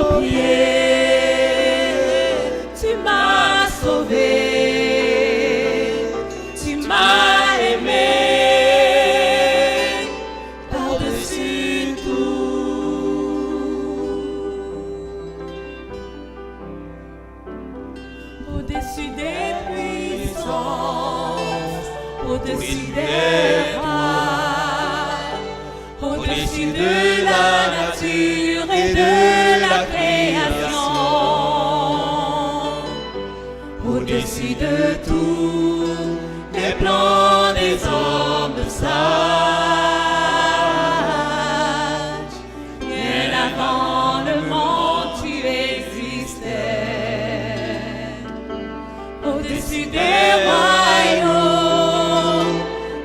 nos pieds. Tu m'as sauvé, tu m'as aimé par-dessus tout. Au-dessus des puissances, au-dessus des rois, au-dessus de la nature et de la création, au-dessus de tous les plans des hommes sages, bien avant le monde tu existais, au-dessus des royaumes,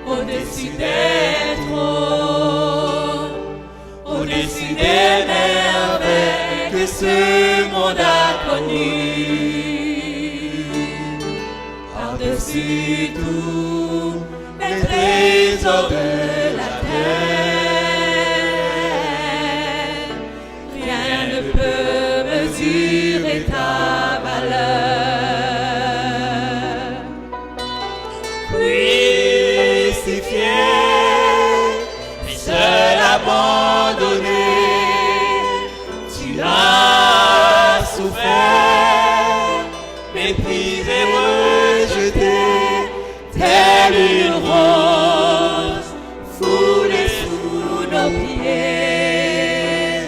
au-dessus des trônes, au-dessus des merveilles que ce monde a connues, par-dessus tous les trésors de la terre, rien ne peut mesurer ta valeur. Crucifié, seul abandonné, tu as souffert, méprisé, rejeté, telle une rose foulée sous nos pieds.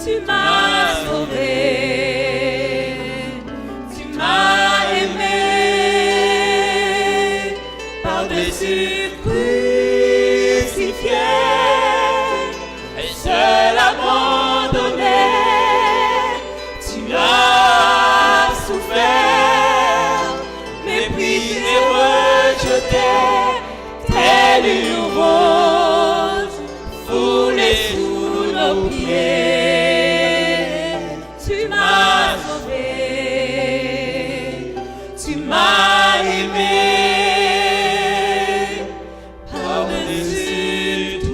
Tu m'as sauvé, tu m'as aimé par-dessus crucifié, seul abandonné, tu as souffert, méprisé, rejeté, telle une rose foulée sous nos pieds. Tu m'as sauvé, tu m'as aimé par-dessus tout.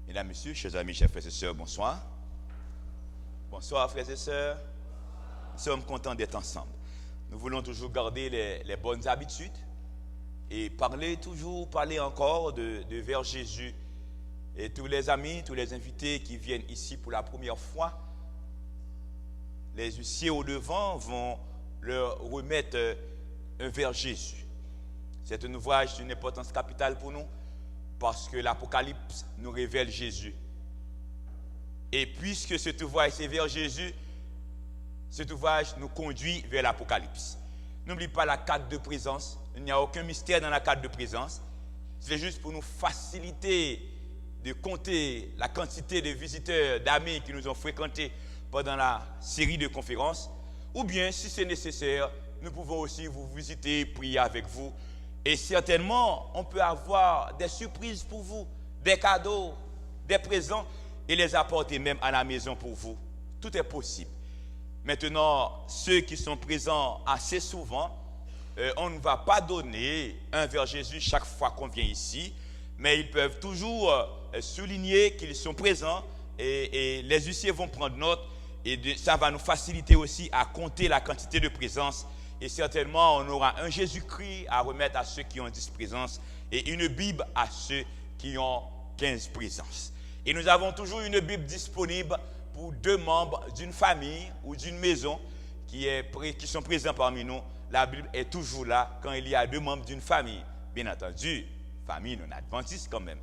Mesdames, Messieurs, chers amis, chers frères et sœurs, bonsoir. Bonsoir, frères et sœurs. Nous sommes contents d'être ensemble. Nous voulons toujours garder les bonnes habitudes et parler encore de vers Jésus. Et tous les amis, tous les invités qui viennent ici pour la première fois, les huissiers au devant vont leur remettre un vers Jésus. C'est un ouvrage d'une importance capitale pour nous, parce que l'Apocalypse nous révèle Jésus. Et puisque cet ouvrage c'est vers Jésus, cet ouvrage nous conduit vers l'Apocalypse. N'oublie pas la carte de présence. Il n'y a aucun mystère dans la carte de présence. C'est juste pour nous faciliter de compter la quantité de visiteurs, d'amis qui nous ont fréquentés pendant la série de conférences. Ou bien, si c'est nécessaire, nous pouvons aussi vous visiter, prier avec vous. Et certainement, on peut avoir des surprises pour vous, des cadeaux, des présents, et les apporter même à la maison pour vous. Tout est possible. Maintenant, ceux qui sont présents assez souvent, on ne va pas donner un vers Jésus chaque fois qu'on vient ici, mais ils peuvent toujours souligner qu'ils sont présents, et les huissiers vont prendre note, et ça va nous faciliter aussi à compter la quantité de présence. Et certainement, on aura un Jésus-Christ à remettre à ceux qui ont 10 présences et une Bible à ceux qui ont 15 présences. Et nous avons toujours une Bible disponible pour 2 membres d'une famille ou d'une maison qui sont présents parmi nous. La Bible est toujours là quand il y a 2 membres d'une famille. Bien entendu, famille non adventiste quand même.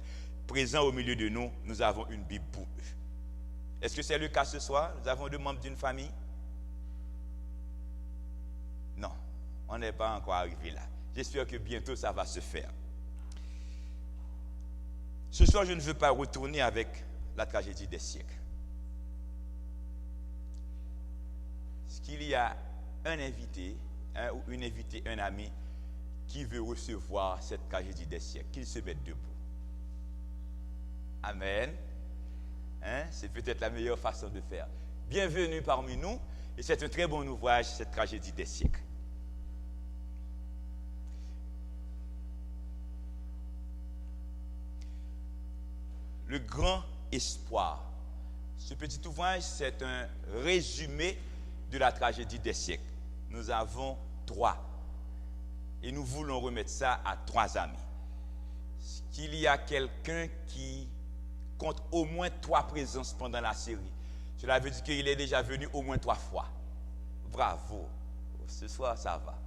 Présents au milieu de nous, nous avons une Bible pour eux. Est-ce que c'est le cas ce soir? Nous avons 2 membres d'une famille? Non, on n'est pas encore arrivé là. J'espère que bientôt ça va se faire. Ce soir, je ne veux pas retourner avec la tragédie des siècles. Est-ce qu'il y a un invité, un ami, qui veut recevoir cette tragédie des siècles, qu'il se mette debout. Amen. Hein? C'est peut-être la meilleure façon de faire. Bienvenue parmi nous, et c'est un très bon ouvrage, cette tragédie des siècles. Le grand espoir. Ce petit ouvrage, c'est un résumé de la tragédie des siècles. Nous avons 3. Et nous voulons remettre ça à 3 amis. Qu'il y a quelqu'un qui compte au moins 3 présences pendant la série. Cela veut dire qu'il est déjà venu au moins 3 fois. Bravo. Ce soir, ça va.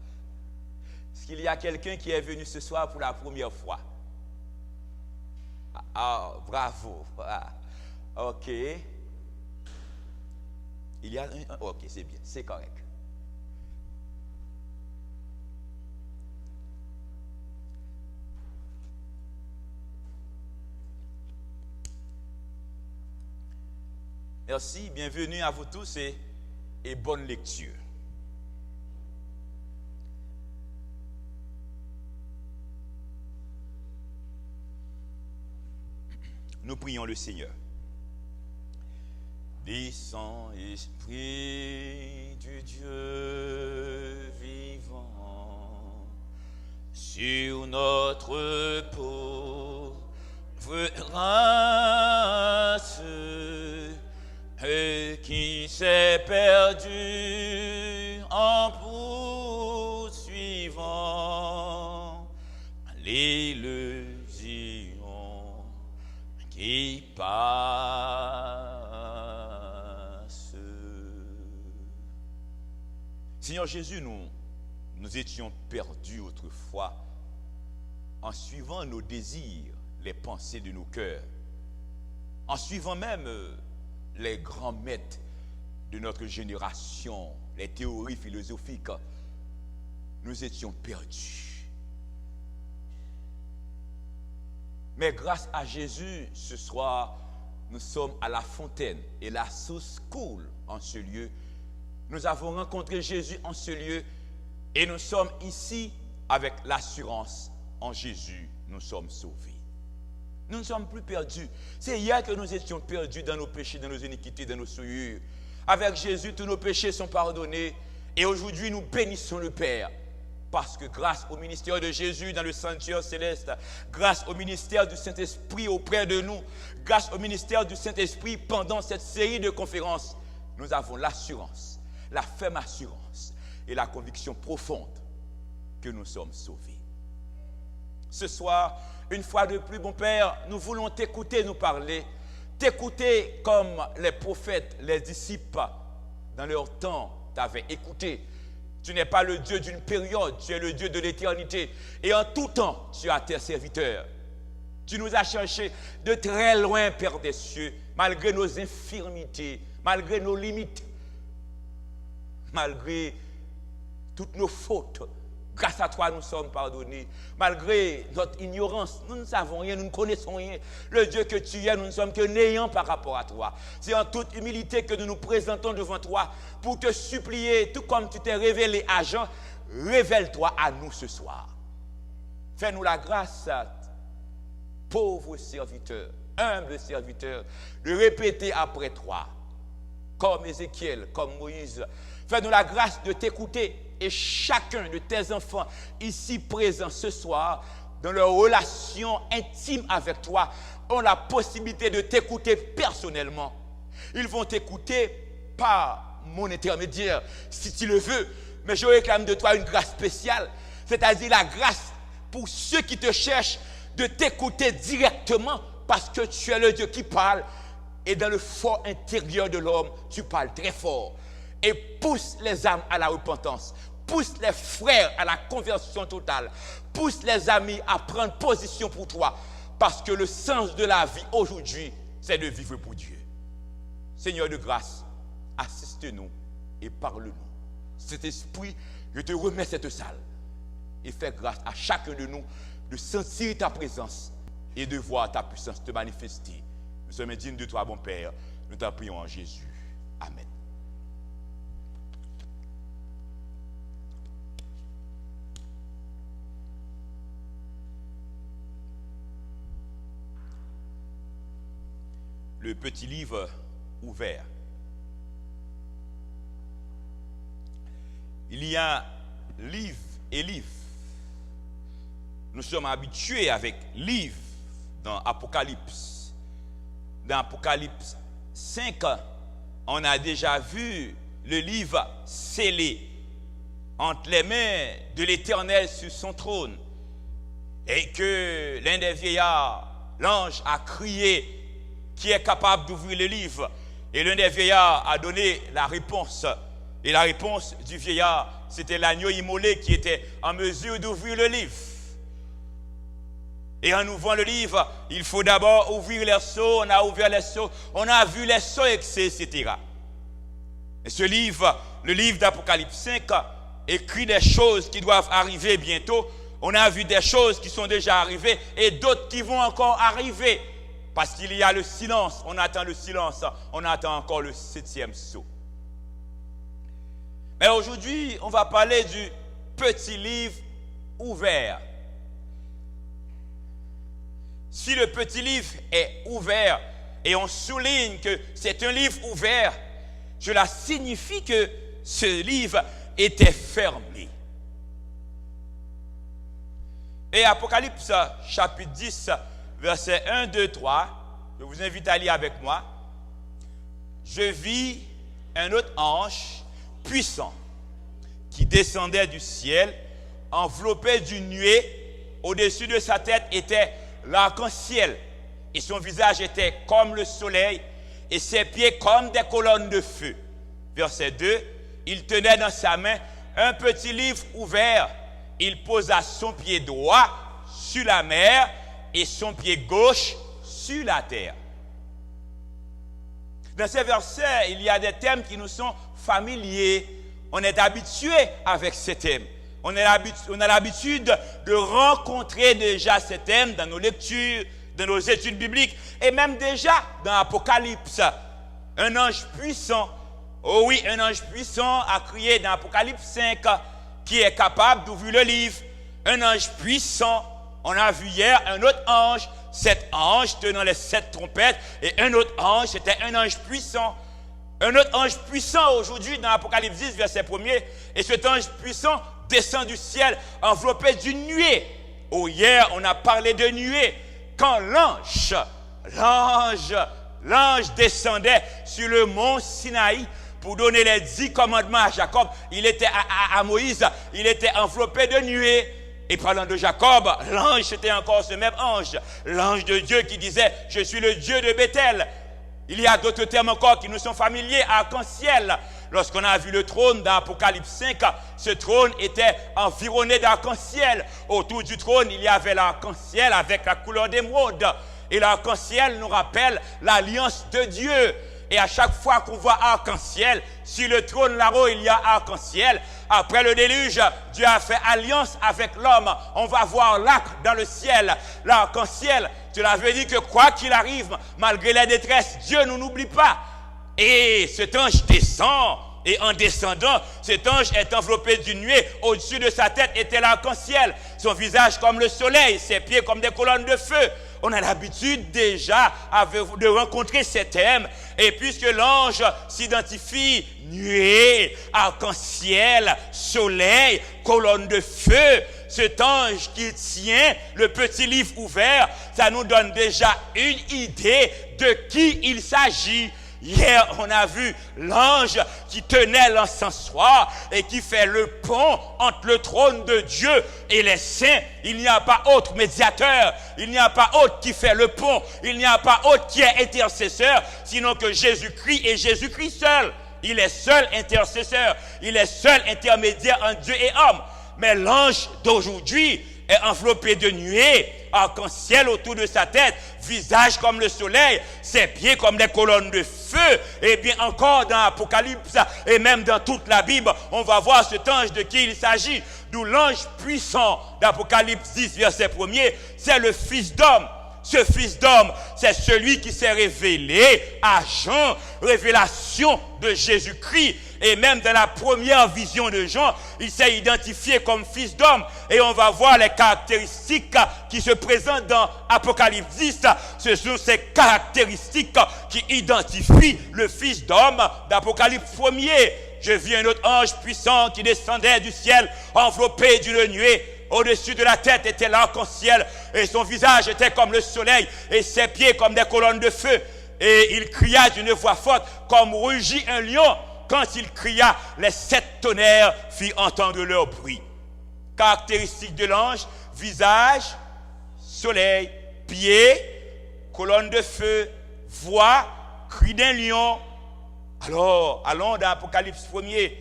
Est-ce qu'il y a quelqu'un qui est venu ce soir pour la première fois? Ah, bravo. Ah, ok. Il y a un. Ok, c'est bien, c'est correct. Merci, bienvenue à vous tous et bonne lecture. Nous prions le Seigneur. Descends, Esprit du Dieu vivant, sur notre pauvre race qui s'est perdue en poursuivant l'illusion qui passe. Seigneur Jésus, nous étions perdus autrefois en suivant nos désirs, les pensées de nos cœurs, en suivant même les grands maîtres de notre génération, les théories philosophiques. Nous étions perdus. Mais grâce à Jésus, ce soir, nous sommes à la fontaine et la source coule en ce lieu. Nous avons rencontré Jésus en ce lieu et nous sommes ici avec l'assurance en Jésus, nous sommes sauvés. Nous ne sommes plus perdus. C'est hier que nous étions perdus dans nos péchés, dans nos iniquités, dans nos souillures. Avec Jésus, tous nos péchés sont pardonnés et aujourd'hui, nous bénissons le Père. Parce que grâce au ministère de Jésus dans le sanctuaire céleste, grâce au ministère du Saint-Esprit auprès de nous, grâce au ministère du Saint-Esprit pendant cette série de conférences, nous avons l'assurance, la ferme assurance et la conviction profonde que nous sommes sauvés. Ce soir, une fois de plus, mon Père, nous voulons t'écouter nous parler, t'écouter comme les prophètes, les disciples, dans leur temps, t'avaient écouté. Tu n'es pas le Dieu d'une période, tu es le Dieu de l'éternité. Et en tout temps, tu as tes serviteurs. Tu nous as cherchés de très loin, Père des cieux, malgré nos infirmités, malgré nos limites, malgré toutes nos fautes. Grâce à toi, nous sommes pardonnés. Malgré notre ignorance, nous ne savons rien, nous ne connaissons rien. Le Dieu que tu es, nous ne sommes que néants par rapport à toi. C'est en toute humilité que nous nous présentons devant toi pour te supplier, tout comme tu t'es révélé à Jean, révèle-toi à nous ce soir. Fais-nous la grâce, pauvres serviteurs, humbles serviteurs, de répéter après toi, comme Ézéchiel, comme Moïse. Fais-nous la grâce de t'écouter. Et chacun de tes enfants ici présents ce soir, dans leur relation intime avec toi, ont la possibilité de t'écouter personnellement. Ils vont t'écouter par mon intermédiaire, si tu le veux. Mais je réclame de toi une grâce spéciale, c'est-à-dire la grâce pour ceux qui te cherchent de t'écouter directement parce que tu es le Dieu qui parle. Et dans le fort intérieur de l'homme, tu parles très fort. Et pousse les âmes à la repentance. Pousse les frères à la conversion totale. Pousse les amis à prendre position pour toi. Parce que le sens de la vie aujourd'hui, c'est de vivre pour Dieu. Seigneur de grâce, assiste-nous et parle-nous. Cet esprit, je te remets cette salle. Et fais grâce à chacun de nous de sentir ta présence et de voir ta puissance te manifester. Nous sommes dignes de toi, bon Père. Nous t'en prions en Jésus. Amen. le petit livre ouvert. Il y a livre et livre. Nous sommes habitués avec livre dans Apocalypse. Dans Apocalypse 5, on a déjà vu le livre scellé entre les mains de l'Éternel sur son trône. Et que l'un des vieillards, l'ange, a crié qui est capable d'ouvrir le livre. Et l'un des vieillards a donné la réponse. Et la réponse du vieillard, c'était l'agneau immolé qui était en mesure d'ouvrir le livre. Et en ouvrant le livre, il faut d'abord ouvrir les sceaux. On a ouvert les sceaux, on a vu les sceaux, etc. Et ce livre, le livre d'Apocalypse 5, écrit des choses qui doivent arriver bientôt. On a vu des choses qui sont déjà arrivées et d'autres qui vont encore arriver. Parce qu'il y a le silence, on attend le silence, on attend encore le 7e sceau. Mais aujourd'hui, on va parler du petit livre ouvert. Si le petit livre est ouvert et on souligne que c'est un livre ouvert, cela signifie que ce livre était fermé. Et Apocalypse chapitre 10, versets 1, 2, 3, je vous invite à lire avec moi. Je vis un autre ange puissant qui descendait du ciel, enveloppé d'une nuée. Au-dessus de sa tête était l'arc-en-ciel, et son visage était comme le soleil, et ses pieds comme des colonnes de feu. Verset 2, il tenait dans sa main un petit livre ouvert. Il posa son pied droit sur la mer et son pied gauche sur la terre. Dans ces versets, il y a des thèmes qui nous sont familiers. On est habitué avec ces thèmes. On a l'habitude de rencontrer déjà ces thèmes dans nos lectures, dans nos études bibliques, et même déjà dans Apocalypse. Un ange puissant, oh oui, un ange puissant a crié dans Apocalypse 5, qui est capable d'ouvrir le livre. Un ange puissant, on a vu hier un autre ange, 7 anges tenant les 7 trompettes, et un autre ange, c'était un ange puissant. Un autre ange puissant aujourd'hui dans Apocalypse 10, verset 1er, et cet ange puissant descend du ciel enveloppé d'une nuée. Oh, hier, on a parlé de nuée. Quand l'ange descendait sur le mont Sinaï pour donner les 10 commandements à Jacob, il était à Moïse, il était enveloppé de nuée. Et parlant de Jacob, l'ange, c'était encore ce même ange, l'ange de Dieu qui disait, je suis le Dieu de Bethel. Il y a d'autres termes encore qui nous sont familiers, arc-en-ciel. Lorsqu'on a vu le trône dans Apocalypse 5, ce trône était environné d'arc-en-ciel. Autour du trône, il y avait l'arc-en-ciel avec la couleur d'émeraude. Et l'arc-en-ciel nous rappelle l'alliance de Dieu. Et à chaque fois qu'on voit arc-en-ciel, sur le trône là-haut, il y a arc-en-ciel. Après le déluge, Dieu a fait alliance avec l'homme. On va voir l'arc dans le ciel, l'arc-en-ciel. Cela veut dire que quoi qu'il arrive, malgré les détresses, Dieu ne nous oublie pas. Et cet ange descend, et en descendant, cet ange est enveloppé d'une nuée. Au-dessus de sa tête était l'arc-en-ciel. Son visage comme le soleil, ses pieds comme des colonnes de feu. On a l'habitude déjà de rencontrer ces thèmes. Et puisque l'ange s'identifie nuée, arc-en-ciel, soleil, colonne de feu, cet ange qui tient le petit livre ouvert, ça nous donne déjà une idée de qui il s'agit. Hier, on a vu l'ange qui tenait l'encensoir et qui fait le pont entre le trône de Dieu et les saints. Il n'y a pas autre médiateur, il n'y a pas autre qui fait le pont, il n'y a pas autre qui est intercesseur, sinon que Jésus-Christ et Jésus-Christ seul. Il est seul intercesseur, il est seul intermédiaire entre Dieu et homme. Mais l'ange d'aujourd'hui est enveloppé de nuées, arc-en-ciel autour de sa tête, visage comme le soleil, ses pieds comme des colonnes de feu. Et bien encore dans Apocalypse et même dans toute la Bible, on va voir cet ange de qui il s'agit. D'où l'ange puissant d'Apocalypse 10, verset 1er, c'est le Fils d'homme. Ce Fils d'homme, c'est celui qui s'est révélé à Jean, révélation de Jésus-Christ. Et même dans la première vision de Jean, il s'est identifié comme fils d'homme. Et on va voir les caractéristiques qui se présentent dans Apocalypse 10. Ce sont ces caractéristiques qui identifient le fils d'homme d'Apocalypse 1er. Je vis un autre ange puissant qui descendait du ciel, enveloppé d'une nuée. Au-dessus de la tête était l'arc-en-ciel, et son visage était comme le soleil, et ses pieds comme des colonnes de feu. Et il cria d'une voix forte, comme rugit un lion. Quand il cria, les 7 tonnerres firent entendre leur bruit. Caractéristiques de l'ange, visage, soleil, pieds, colonne de feu, voix, cri d'un lion. Alors, allons dans Apocalypse 1er.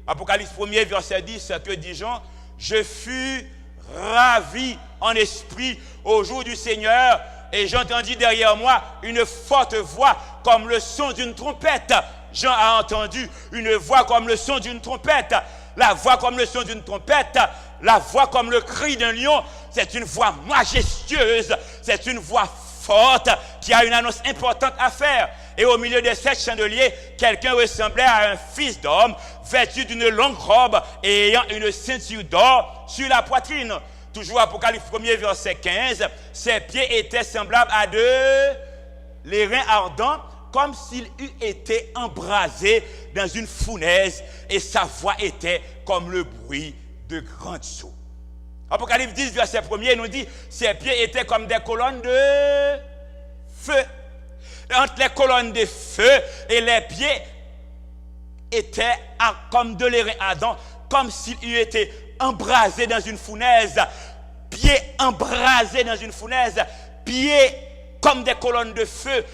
Apocalypse 1er, verset 10, que dit Jean? Je fus ravi en esprit au jour du Seigneur, et j'entendis derrière moi une forte voix comme le son d'une trompette. Jean a entendu une voix comme le son d'une trompette. La voix comme le son d'une trompette, la voix comme le cri d'un lion, c'est une voix majestueuse, c'est une voix forte qui a une annonce importante à faire. Et au milieu de 7 chandeliers, quelqu'un ressemblait à un fils d'homme, vêtu d'une longue robe et ayant une ceinture d'or sur la poitrine. Toujours Apocalypse 1er, verset 15, ses pieds étaient semblables à les reins ardents, comme s'il eût été embrasé dans une fournaise, et sa voix était comme le bruit de grandes eaux. Apocalypse 10, verset 1er, nous dit, ses pieds étaient comme des colonnes de feu. Entre les colonnes de feu et les pieds étaient comme de l'airain ardent, comme s'il eût été embrasé dans une fournaise. Pieds embrasés dans une fournaise, pieds comme des colonnes de feu,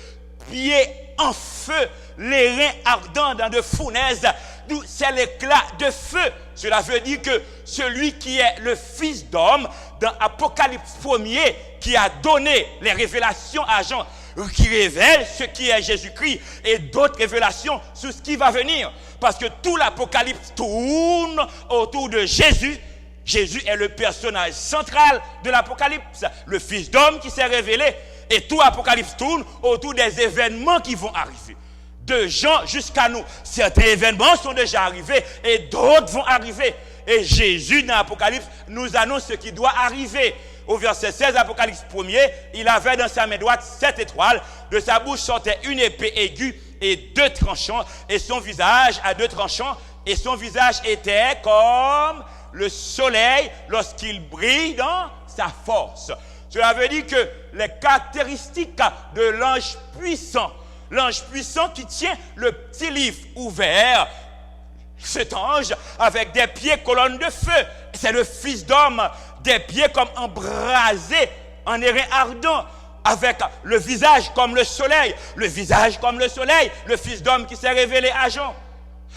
pieds en feu, les reins ardents dans de fournaises, d'où c'est l'éclat de feu. Cela veut dire que celui qui est le fils d'homme, dans Apocalypse 1er, qui a donné les révélations à Jean, qui révèle ce qui est Jésus-Christ, et d'autres révélations sur ce qui va venir. Parce que tout l'Apocalypse tourne autour de Jésus. Jésus est le personnage central de l'Apocalypse, le fils d'homme qui s'est révélé. Et tout l'Apocalypse tourne autour des événements qui vont arriver. De Jean jusqu'à nous. Certains événements sont déjà arrivés et d'autres vont arriver. Et Jésus, dans l'Apocalypse, nous annonce ce qui doit arriver. Au verset 16, Apocalypse 1er, il avait dans sa main droite 7 étoiles. De sa bouche sortait une épée aiguë et 2 tranchants. Et son visage a 2 tranchants. Et son visage était comme le soleil lorsqu'il brille dans sa force. Cela veut dire que les caractéristiques de l'ange puissant qui tient le petit livre ouvert, cet ange avec des pieds colonnes de feu, c'est le fils d'homme, des pieds comme embrasés en airain ardent, avec le visage comme le soleil, le fils d'homme qui s'est révélé à Jean.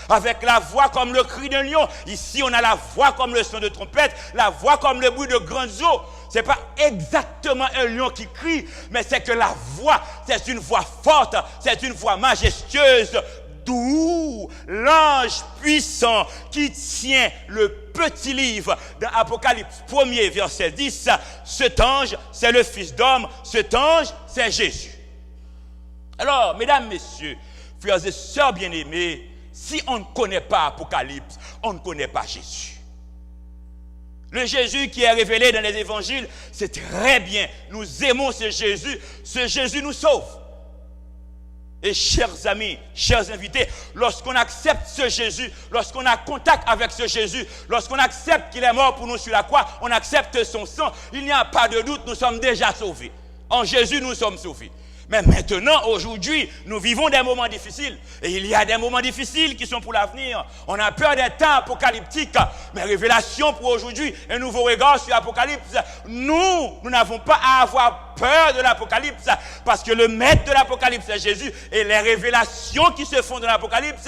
Avec la voix comme le cri d'un lion. Ici, on a la voix comme le son de trompette, la voix comme le bruit de grandes eaux. Ce n'est pas exactement un lion qui crie, mais c'est que la voix, c'est une voix forte, c'est une voix majestueuse, d'où l'ange puissant qui tient le petit livre dans Apocalypse 1er, verset 10. Cet ange, c'est le Fils d'homme, cet ange, c'est Jésus. Alors, mesdames, messieurs, frères et sœurs bien-aimés, si on ne connaît pas Apocalypse, on ne connaît pas Jésus. Le Jésus qui est révélé dans les évangiles, c'est très bien. Nous aimons ce Jésus nous sauve. Et chers amis, chers invités, lorsqu'on accepte ce Jésus, lorsqu'on a contact avec ce Jésus, lorsqu'on accepte qu'il est mort pour nous sur la croix, on accepte son sang, il n'y a pas de doute, nous sommes déjà sauvés. En Jésus, nous sommes sauvés. Mais maintenant, aujourd'hui, nous vivons des moments difficiles. Et il y a des moments difficiles qui sont pour l'avenir. On a peur des temps apocalyptiques. Mais révélation pour aujourd'hui, un nouveau regard sur l'Apocalypse. Nous n'avons pas à avoir peur de l'Apocalypse. Parce que le maître de l'Apocalypse, c'est Jésus. Et les révélations qui se font dans l'Apocalypse,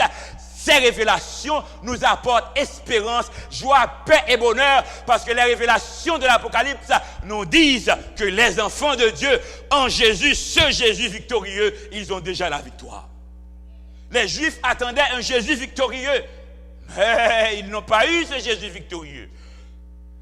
ces révélations nous apportent espérance, joie, paix et bonheur, parce que les révélations de l'Apocalypse nous disent que les enfants de Dieu, en Jésus, ce Jésus victorieux, ils ont déjà la victoire. Les Juifs attendaient un Jésus victorieux, mais ils n'ont pas eu ce Jésus victorieux.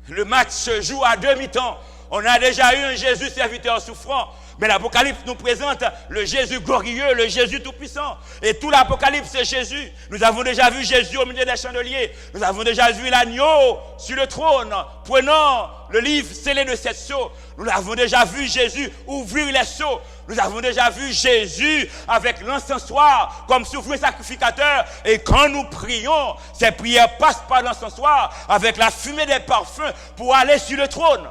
Le match se joue à demi-temps. On a déjà eu un Jésus serviteur souffrant. Mais l'Apocalypse nous présente le Jésus glorieux, le Jésus tout-puissant. Et tout l'Apocalypse, c'est Jésus. Nous avons déjà vu Jésus au milieu des chandeliers. Nous avons déjà vu l'agneau sur le trône, prenant le livre scellé de 7 sceaux. Nous avons déjà vu Jésus ouvrir les sceaux. Nous avons déjà vu Jésus avec l'encensoir comme souverain sacrificateur. Et quand nous prions, ces prières passent par l'encensoir avec la fumée des parfums pour aller sur le trône.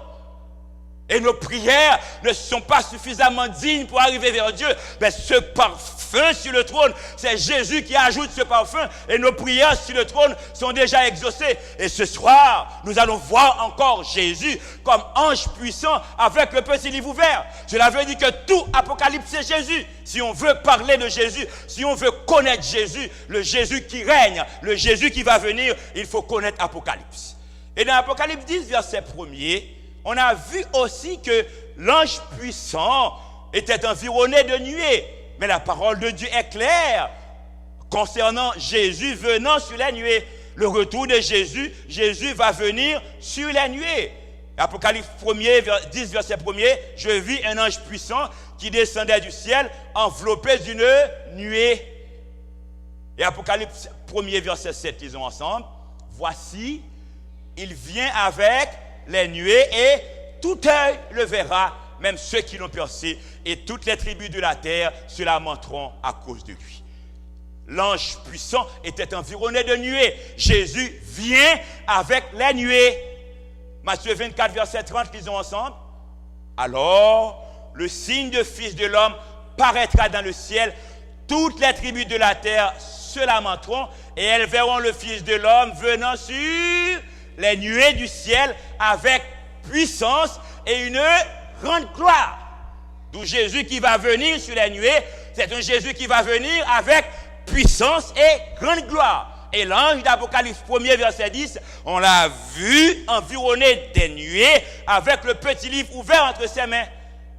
Et nos prières ne sont pas suffisamment dignes pour arriver vers Dieu. Mais ce parfum sur le trône, c'est Jésus qui ajoute ce parfum. Et nos prières sur le trône sont déjà exaucées. Et ce soir, nous allons voir encore Jésus comme ange puissant avec le petit livre ouvert. Cela veut dire que tout Apocalypse, c'est Jésus. Si on veut parler de Jésus, si on veut connaître Jésus, le Jésus qui règne, le Jésus qui va venir, il faut connaître Apocalypse. Et dans Apocalypse 10, verset 1er, on a vu aussi que l'ange puissant était environné de nuées. Mais la parole de Dieu est claire concernant Jésus venant sur les nuées. Le retour de Jésus, Jésus va venir sur les nuées. Apocalypse 10, verset 1er, je vis un ange puissant qui descendait du ciel, enveloppé d'une nuée. Et Apocalypse 1er, verset 7, lisons ensemble. Voici, il vient avec les nuées et tout œil le verra, même ceux qui l'ont percé, et toutes les tribus de la terre se lamenteront à cause de lui. L'ange puissant était environné de nuées. Jésus vient avec les nuées. Matthieu 24, verset 30, lisons ensemble. Alors, le signe de Fils de l'homme paraîtra dans le ciel. Toutes les tribus de la terre se lamenteront et elles verront le Fils de l'homme venant sur les nuées du ciel avec puissance et une grande gloire. D'où Jésus qui va venir sur les nuées, c'est un Jésus qui va venir avec puissance et grande gloire. Et l'ange d'Apocalypse 1er, verset 10, on l'a vu environné des nuées avec le petit livre ouvert entre ses mains.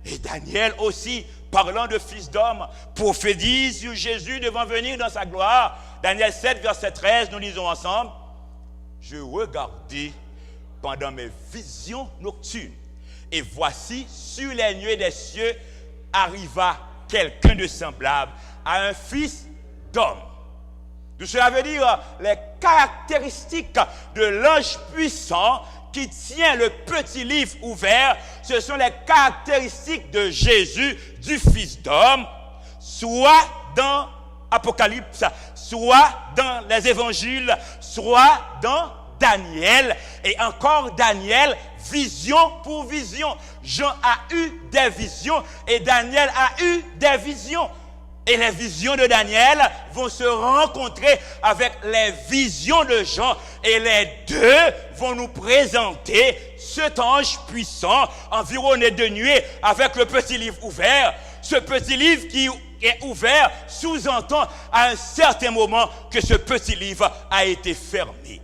Et Daniel aussi, parlant de Fils d'homme, prophétise sur Jésus devant venir dans sa gloire. Daniel 7, verset 13, nous lisons ensemble. Je regardais pendant mes visions nocturnes, et voici, sur les nuées des cieux, arriva quelqu'un de semblable à un fils d'homme. Tout cela veut dire les caractéristiques de l'ange puissant qui tient le petit livre ouvert, ce sont les caractéristiques de Jésus, du Fils d'homme, soit dans Apocalypse, soit dans les évangiles, soit dans Daniel, et encore Daniel, vision pour vision. Jean a eu des visions et Daniel a eu des visions. Et les visions de Daniel vont se rencontrer avec les visions de Jean. Et les deux vont nous présenter cet ange puissant, environné de nuées, avec le petit livre ouvert. Ce petit livre qui est ouvert sous-entend à un certain moment que ce petit livre a été fermé.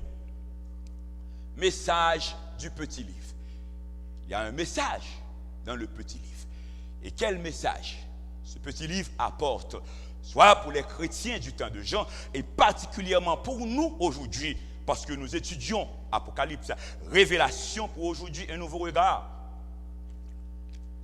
Message du petit livre. Il y a un message dans le petit livre. Et quel message ce petit livre apporte, soit pour les chrétiens du temps de Jean, et particulièrement pour nous aujourd'hui, parce que nous étudions Apocalypse, révélation pour aujourd'hui, un nouveau regard.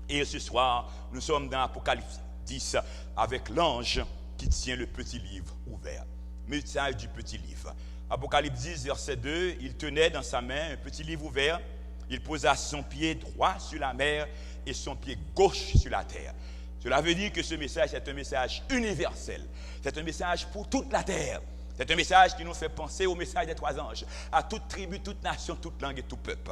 Et ce soir, nous sommes dans Apocalypse 10, avec l'ange qui tient le petit livre ouvert. Message du petit livre. Apocalypse 10, verset 2, il tenait dans sa main un petit livre ouvert, il posa son pied droit sur la mer et son pied gauche sur la terre. Cela veut dire que ce message est un message universel. C'est un message pour toute la terre. C'est un message qui nous fait penser au message des 3 anges, à toute tribu, toute nation, toute langue et tout peuple.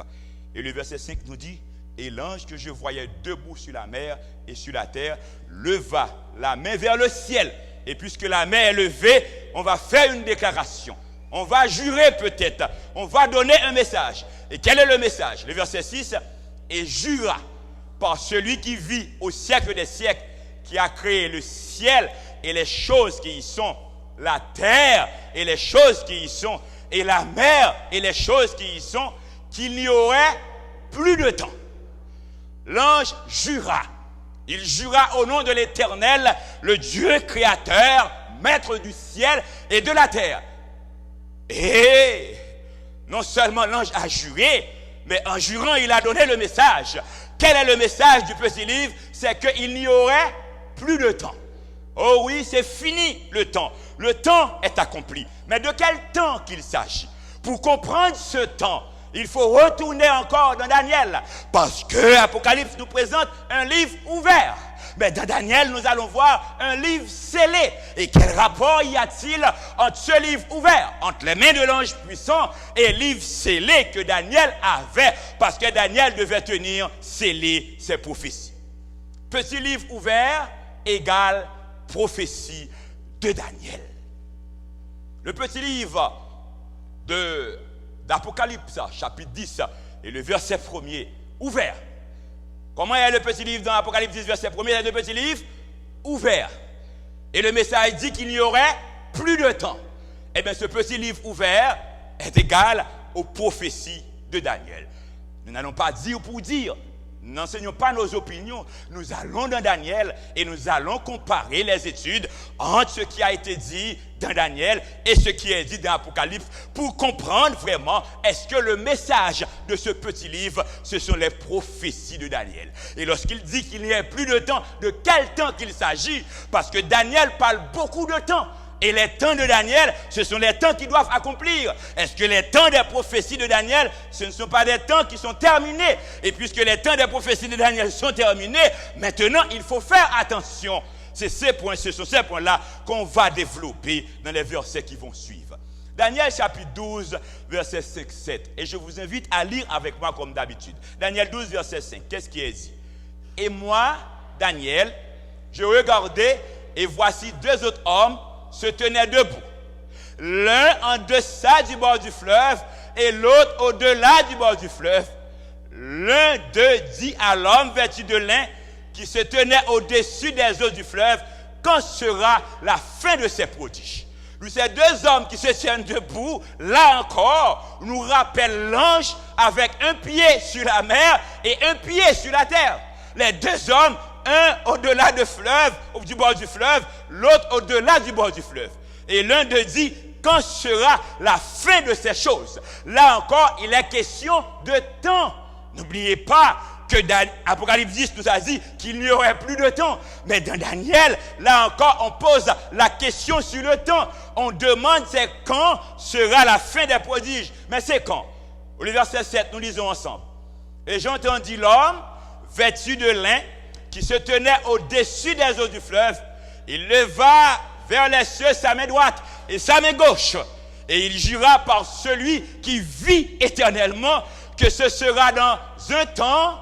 Et le verset 5 nous dit, et l'ange que je voyais debout sur la mer et sur la terre leva la main vers le ciel. Et puisque la main est levée, on va faire une déclaration. On va jurer peut-être. On va donner un message. Et quel est le message? Le verset 6, et jura par celui qui vit au siècle des siècles, qui a créé le ciel et les choses qui y sont, la terre et les choses qui y sont, et la mer et les choses qui y sont, qu'il n'y aurait plus de temps. L'ange jura. Il jura au nom de l'Éternel, le Dieu créateur, maître du ciel et de la terre. Et non seulement l'ange a juré, mais en jurant, il a donné le message. Quel est le message du petit livre? C'est qu'il n'y aurait plus de temps. Oh oui, c'est fini le temps. Le temps est accompli. Mais de quel temps qu'il s'agit? Pour comprendre ce temps, il faut retourner encore dans Daniel. Parce que l'Apocalypse nous présente un livre ouvert. Mais dans Daniel, nous allons voir un livre scellé. Et quel rapport y a-t-il entre ce livre ouvert, entre les mains de l'ange puissant et le livre scellé que Daniel avait? Parce que Daniel devait tenir scellé ses prophéties. Petit livre ouvert égale prophétie de Daniel. Le petit livre d'Apocalypse, chapitre 10, et le verset 1er, ouvert. Comment est le petit livre dans Apocalypse 10, verset 1er? Il y a le petit livre ouvert. Et le message dit qu'il n'y aurait plus de temps. Eh bien, ce petit livre ouvert est égal aux prophéties de Daniel. Nous n'allons pas dire pour dire. Nous n'enseignons pas nos opinions. Nous allons dans Daniel et nous allons comparer les études entre ce qui a été dit dans Daniel et ce qui est dit dans Apocalypse pour comprendre vraiment est-ce que le message de ce petit livre, ce sont les prophéties de Daniel. Et lorsqu'il dit qu'il n'y a plus de temps, de quel temps qu'il s'agit? Parce que Daniel parle beaucoup de temps. Et les temps de Daniel, ce sont les temps qui doivent accomplir. Est-ce que les temps des prophéties de Daniel, ce ne sont pas des temps qui sont terminés? Et puisque les temps des prophéties de Daniel sont terminés, maintenant, il faut faire attention. Ce sont ces points-là qu'on va développer dans les versets qui vont suivre. Daniel chapitre 12, verset 5-7. Et je vous invite à lire avec moi comme d'habitude. Daniel 12, verset 5. Qu'est-ce qui est dit? Et moi, Daniel, je regardais et voici deux autres hommes se tenaient debout. L'un en deçà du bord du fleuve et l'autre au-delà du bord du fleuve. L'un d'eux dit à l'homme vêtu de lin qui se tenait au-dessus des eaux du fleuve, quand sera la fin de ces prodiges? Ces deux hommes qui se tiennent debout, là encore, nous rappellent l'ange avec un pied sur la mer et un pied sur la terre. Les deux hommes, un au-delà du bord du fleuve, l'autre au-delà du bord du fleuve. Et l'un d'eux dit, quand sera la fin de ces choses? Là encore, il est question de temps. N'oubliez pas que Apocalypse 10 nous a dit qu'il n'y aurait plus de temps. Mais dans Daniel, là encore, on pose la question sur le temps. On demande c'est quand sera la fin des prodiges. Mais c'est quand? Au verset 7, nous lisons ensemble. Et j'entendis l'homme vêtu de lin qui se tenait au-dessus des eaux du fleuve. Il leva vers les cieux sa main droite et sa main gauche. Et il jura par celui qui vit éternellement que ce sera dans un temps,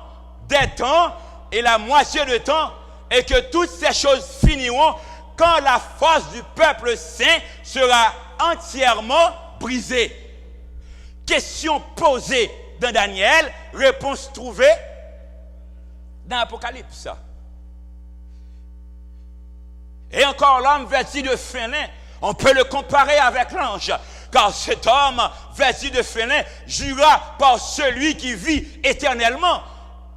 des temps et la moitié de temps, et que toutes ces choses finiront quand la force du peuple saint sera entièrement brisée. Question posée dans Daniel, réponse trouvée dans l'Apocalypse. Et encore l'homme vêtu de fin lin, on peut le comparer avec l'ange, car cet homme vêtu de fin lin jura par celui qui vit éternellement.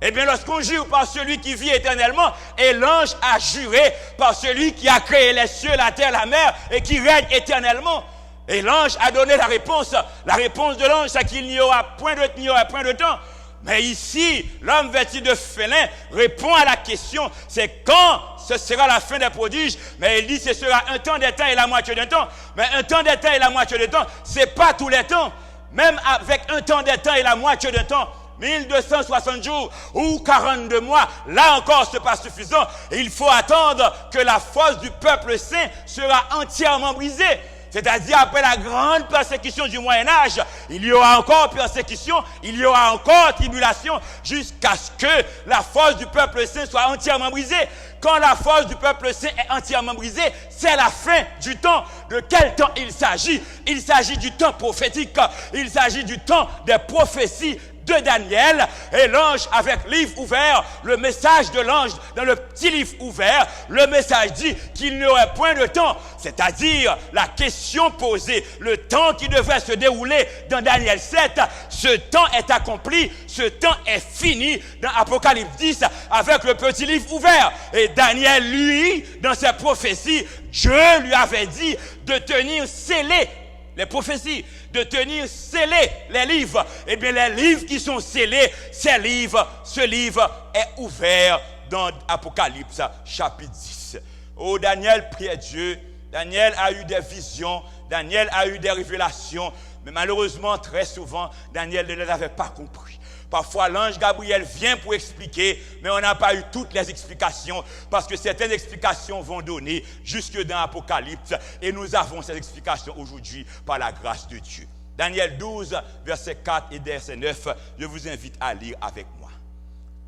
Eh bien, lorsqu'on jure par celui qui vit éternellement, et l'ange a juré par celui qui a créé les cieux, la terre, la mer, et qui règne éternellement. Et l'ange a donné la réponse. La réponse de l'ange, c'est qu'il n'y aura point de temps. Mais ici, l'homme vêtu de félin répond à la question, c'est quand ce sera la fin des prodiges. Mais il dit ce sera un temps, des temps et la moitié d'un temps. Mais un temps, des temps et la moitié d'un temps, c'est pas tous les temps. Même avec un temps, des temps et la moitié d'un temps, 1260 jours ou 42 mois, là encore ce n'est pas suffisant. Il faut attendre que la force du peuple saint sera entièrement brisée. C'est-à-dire après la grande persécution du Moyen-Âge, il y aura encore persécution, il y aura encore tribulation, jusqu'à ce que la force du peuple saint soit entièrement brisée. Quand la force du peuple saint est entièrement brisée, c'est la fin du temps. De quel temps il s'agit? Il s'agit du temps prophétique, il s'agit du temps des prophéties de Daniel. Et l'ange avec livre ouvert, le message de l'ange dans le petit livre ouvert, le message dit qu'il n'y aurait point de temps, c'est-à-dire la question posée, le temps qui devrait se dérouler dans Daniel 7, ce temps est accompli, ce temps est fini dans Apocalypse 10 avec le petit livre ouvert. Et Daniel, lui, dans ses prophéties, Dieu lui avait dit de tenir scellé les prophéties, de tenir scellés les livres. Eh bien, les livres qui sont scellés, ce livre est ouvert dans Apocalypse chapitre 10. Oh, Daniel priait Dieu, Daniel a eu des visions, Daniel a eu des révélations, mais malheureusement, très souvent, Daniel ne les avait pas compris. Parfois, l'ange Gabriel vient pour expliquer, mais on n'a pas eu toutes les explications, parce que certaines explications vont donner jusque dans l'Apocalypse, et nous avons ces explications aujourd'hui par la grâce de Dieu. Daniel 12, verset 4 et verset 9, je vous invite à lire avec moi.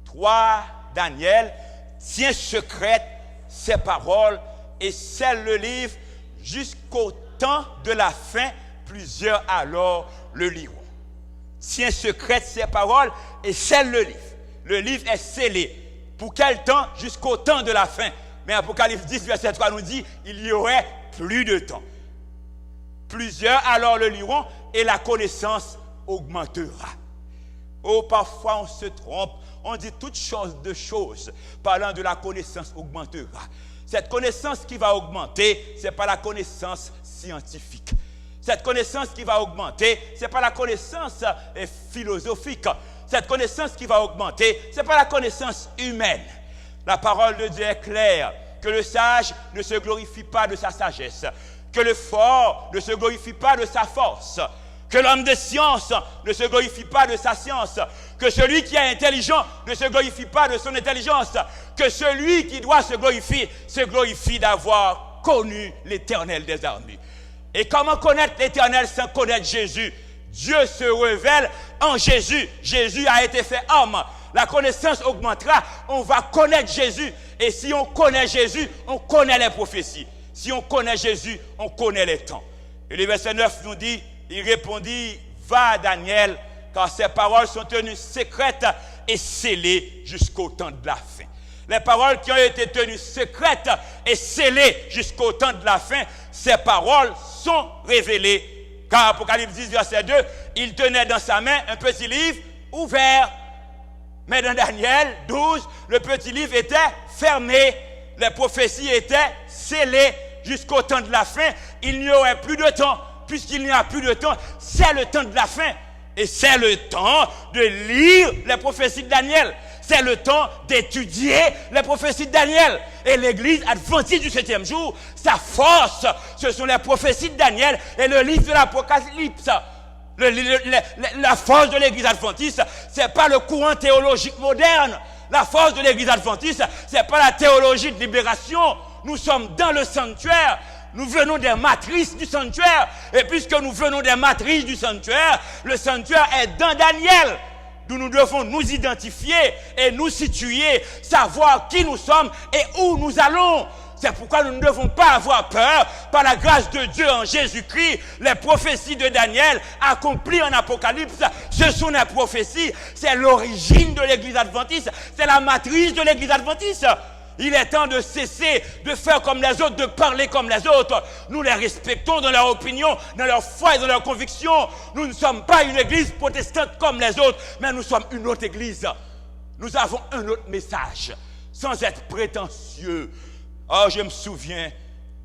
3. Daniel tient secrète ses paroles et scelle le livre jusqu'au temps de la fin. Plusieurs alors le liront. Tient secrète ses paroles et scelle le livre. Le livre est scellé. Pour quel temps? Jusqu'au temps de la fin. Mais Apocalypse 10, verset 3 nous dit il y aurait plus de temps. Plusieurs alors le liront et la connaissance augmentera. Oh, parfois on se trompe. On dit toutes sortes de choses parlant de la connaissance augmentera. Cette connaissance qui va augmenter, ce n'est pas la connaissance scientifique. Cette connaissance qui va augmenter, ce n'est pas la connaissance philosophique. Cette connaissance qui va augmenter, ce n'est pas la connaissance humaine. La parole de Dieu est claire, que le sage ne se glorifie pas de sa sagesse, que le fort ne se glorifie pas de sa force, que l'homme de science ne se glorifie pas de sa science, que celui qui est intelligent ne se glorifie pas de son intelligence, que celui qui doit se glorifie d'avoir connu l'Éternel des armées. Et comment connaître l'Éternel sans connaître Jésus? Dieu se révèle en Jésus. Jésus a été fait homme. La connaissance augmentera, on va connaître Jésus. Et si on connaît Jésus, on connaît les prophéties. Si on connaît Jésus, on connaît les temps. Et le verset 9 nous dit, il répondit, va Daniel, car ces paroles sont tenues secrètes et scellées jusqu'au temps de la fin. Les paroles qui ont été tenues secrètes et scellées jusqu'au temps de la fin, ces paroles sont révélées. Car Apocalypse 10, verset 2, il tenait dans sa main un petit livre ouvert. Mais dans Daniel 12, le petit livre était fermé. Les prophéties étaient scellées jusqu'au temps de la fin. Il n'y aurait plus de temps. Puisqu'il n'y a plus de temps, c'est le temps de la fin. Et c'est le temps de lire les prophéties de Daniel. C'est le temps d'étudier les prophéties de Daniel. Et l'église adventiste du 7e jour, sa force, ce sont les prophéties de Daniel et le livre de l'Apocalypse. La force de l'église adventiste, ce n'est pas le courant théologique moderne. La force de l'église adventiste, ce n'est pas la théologie de libération. Nous sommes dans le sanctuaire. Nous venons des matrices du sanctuaire. Et puisque nous venons des matrices du sanctuaire, le sanctuaire est dans Daniel. D'où nous devons nous identifier et nous situer, savoir qui nous sommes et où nous allons. C'est pourquoi nous ne devons pas avoir peur. Par la grâce de Dieu en Jésus-Christ, les prophéties de Daniel accomplies en Apocalypse, ce sont les prophéties. C'est l'origine de l'église adventiste. C'est la matrice de l'église adventiste. Il est temps de cesser de faire comme les autres, de parler comme les autres. Nous les respectons dans leur opinion, dans leur foi et dans leurs convictions. Nous ne sommes pas une église protestante comme les autres, mais nous sommes une autre église. Nous avons un autre message, sans être prétentieux. Oh, je me souviens,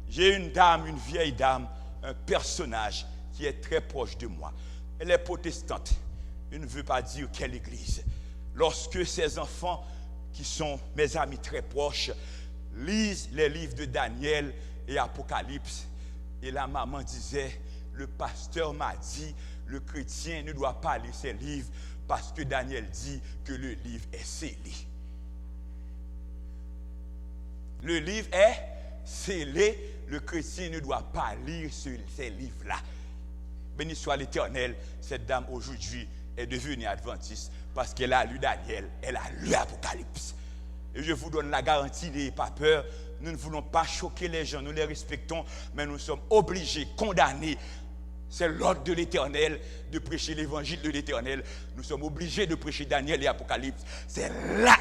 j'ai une dame, une vieille dame, un personnage qui est très proche de moi. Elle est protestante. Je ne veux pas dire quelle église. Lorsque ses enfants, qui sont mes amis très proches, lisent les livres de Daniel et Apocalypse. Et la maman disait, le pasteur m'a dit, le chrétien ne doit pas lire ces livres parce que Daniel dit que le livre est scellé. Le livre est scellé, le chrétien ne doit pas lire ces livres-là. Béni soit l'Éternel, cette dame aujourd'hui est devenue adventiste parce qu'elle a lu Daniel, elle a lu Apocalypse. Et je vous donne la garantie, n'ayez pas peur, nous ne voulons pas choquer les gens, nous les respectons, mais nous sommes obligés, condamnés. C'est l'ordre de l'Éternel de prêcher l'évangile de l'Éternel. Nous sommes obligés de prêcher Daniel et Apocalypse. C'est là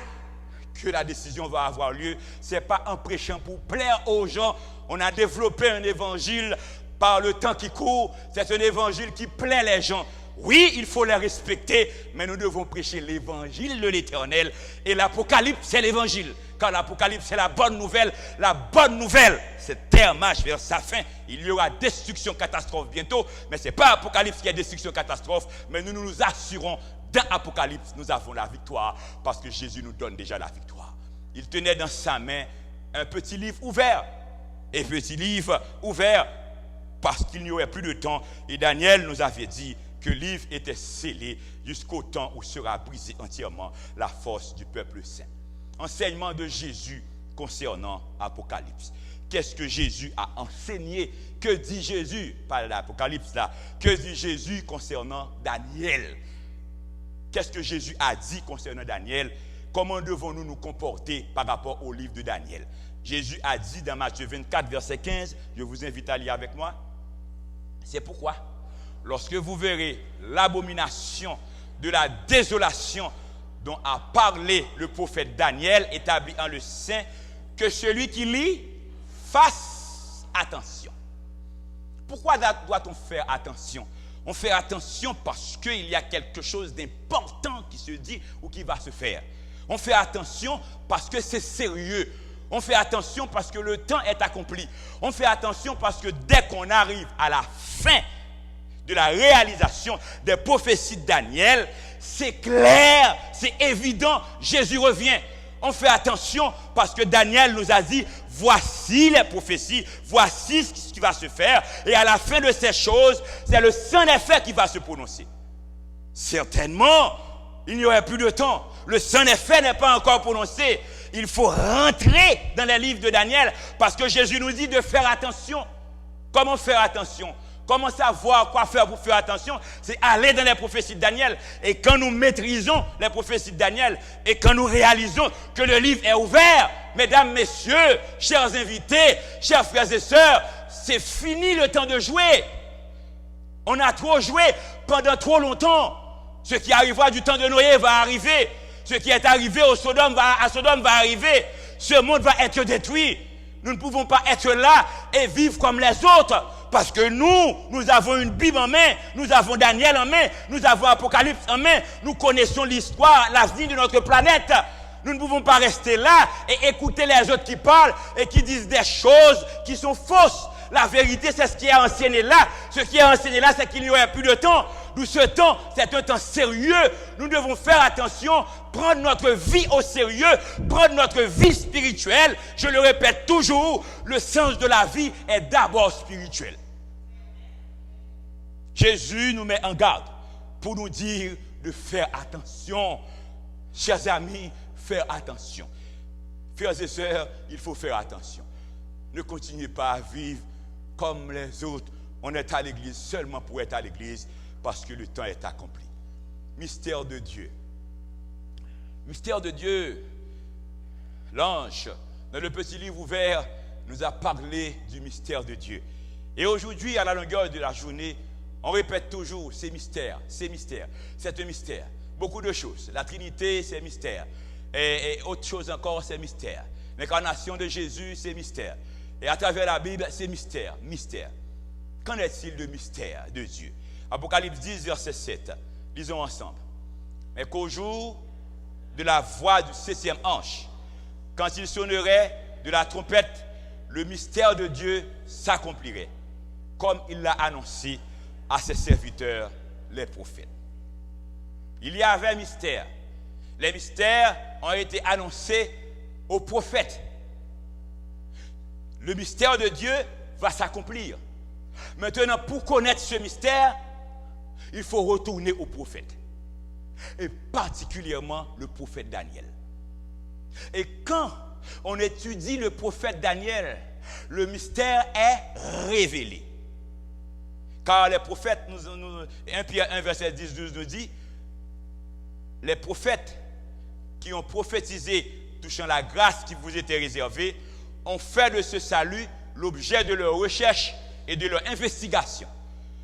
que la décision va avoir lieu. Ce n'est pas en prêchant pour plaire aux gens. On a développé un évangile par le temps qui court. C'est un évangile qui plaît les gens. Oui, il faut les respecter, mais nous devons prêcher l'évangile de l'Éternel. Et l'Apocalypse, c'est l'évangile. car l'Apocalypse, c'est la bonne nouvelle. La bonne nouvelle, cette terre marche vers sa fin. Il y aura destruction, catastrophe bientôt, mais ce n'est pas Apocalypse qui est destruction, catastrophe, mais nous nous assurons, dans Apocalypse, nous avons la victoire, parce que Jésus nous donne déjà la victoire. Il tenait dans sa main un petit livre ouvert, et petit livre ouvert, parce qu'il n'y aurait plus de temps, et Daniel nous avait dit que le livre était scellé jusqu'au temps où sera brisée entièrement la force du peuple saint. Enseignement de Jésus concernant Apocalypse. Qu'est-ce que Jésus a enseigné? Que dit Jésus par l'Apocalypse là? Que dit Jésus concernant Daniel? Qu'est-ce que Jésus a dit concernant Daniel? Comment devons-nous nous comporter par rapport au livre de Daniel? Jésus a dit dans Matthieu 24, verset 15, je vous invite à lire avec moi. C'est pourquoi, lorsque vous verrez l'abomination de la désolation dont a parlé le prophète Daniel, établi en le sein, que celui qui lit fasse attention. Pourquoi doit-on faire attention? On fait attention parce qu'il y a quelque chose d'important qui se dit ou qui va se faire. On fait attention parce que c'est sérieux. On fait attention parce que le temps est accompli. On fait attention parce que dès qu'on arrive à la fin de la réalisation des prophéties de Daniel, c'est clair, c'est évident, Jésus revient. On fait attention parce que Daniel nous a dit, voici les prophéties, voici ce qui va se faire. Et à la fin de ces choses, c'est le Saint-Esprit qui va se prononcer. Certainement, il n'y aurait plus de temps. Le Saint-Esprit n'est pas encore prononcé. Il faut rentrer dans les livres de Daniel parce que Jésus nous dit de faire attention. Comment faire attention? Comment savoir quoi faire pour faire attention? C'est aller dans les prophéties de Daniel. Et quand nous maîtrisons les prophéties de Daniel et quand nous réalisons que le livre est ouvert, mesdames, messieurs, chers invités, chers frères et sœurs, c'est fini le temps de jouer. On a trop joué pendant trop longtemps. Ce qui arrivera du temps de Noé va arriver. Ce qui est arrivé à Sodome va arriver. Ce monde va être détruit. Nous ne pouvons pas être là et vivre comme les autres. Parce que nous avons une Bible en main. Nous avons Daniel en main. Nous avons Apocalypse en main. Nous connaissons l'histoire, l'avenir de notre planète. Nous ne pouvons pas rester là et écouter les autres qui parlent et qui disent des choses qui sont fausses. La vérité, c'est ce qui est enseigné là. Ce qui est enseigné là, c'est qu'il n'y aurait plus de temps. D'où ce temps, c'est un temps sérieux. Nous devons faire attention, prendre notre vie au sérieux, prendre notre vie spirituelle. Je le répète toujours, le sens de la vie est d'abord spirituel. Jésus nous met en garde pour nous dire de faire attention. Chers amis, faire attention. Frères et sœurs, il faut faire attention. Ne continuez pas à vivre comme les autres. On est à l'église seulement pour être à l'église parce que le temps est accompli. Mystère de Dieu. Mystère de Dieu. L'ange, dans le petit livre ouvert, nous a parlé du mystère de Dieu. Et aujourd'hui, à la longueur de la journée, on répète toujours ces mystères, c'est un mystère. Beaucoup de choses. La Trinité, c'est mystère. Et autre chose encore, c'est mystère. L'incarnation de Jésus, c'est mystère. Et à travers la Bible, c'est mystère. Qu'en est-il de mystère de Dieu? Apocalypse 10, verset 7. Lisons ensemble. Mais qu'au jour de la voix du 7e ange, quand il sonnerait de la trompette, le mystère de Dieu s'accomplirait, comme il l'a annoncé à ses serviteurs, les prophètes. Il y avait un mystère. Les mystères ont été annoncés aux prophètes. Le mystère de Dieu va s'accomplir. Maintenant, pour connaître ce mystère, il faut retourner aux prophètes. Et particulièrement le prophète Daniel. Et quand on étudie le prophète Daniel, le mystère est révélé. Car les prophètes, 1 Pierre 1, verset 10-12 nous dit, les prophètes qui ont prophétisé touchant la grâce qui vous était réservée, ont fait de ce salut l'objet de leur recherche et de leur investigation.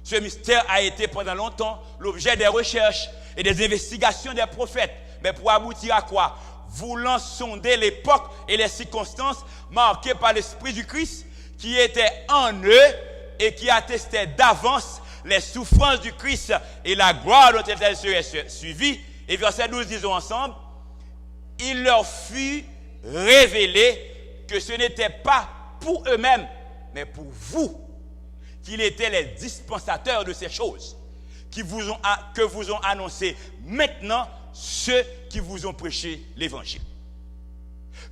Ce mystère a été pendant longtemps l'objet des recherches et des investigations des prophètes. Mais pour aboutir à quoi? Voulant sonder l'époque et les circonstances marquées par l'Esprit du Christ qui était en eux et qui attestait d'avance les souffrances du Christ et la gloire dont elles seraient suivies. Et verset 12, disons ensemble, il leur fut révélé que ce n'était pas pour eux-mêmes, mais pour vous, qu'il était les dispensateurs de ces choses que vous ont annoncé maintenant ceux qui vous ont prêché l'évangile.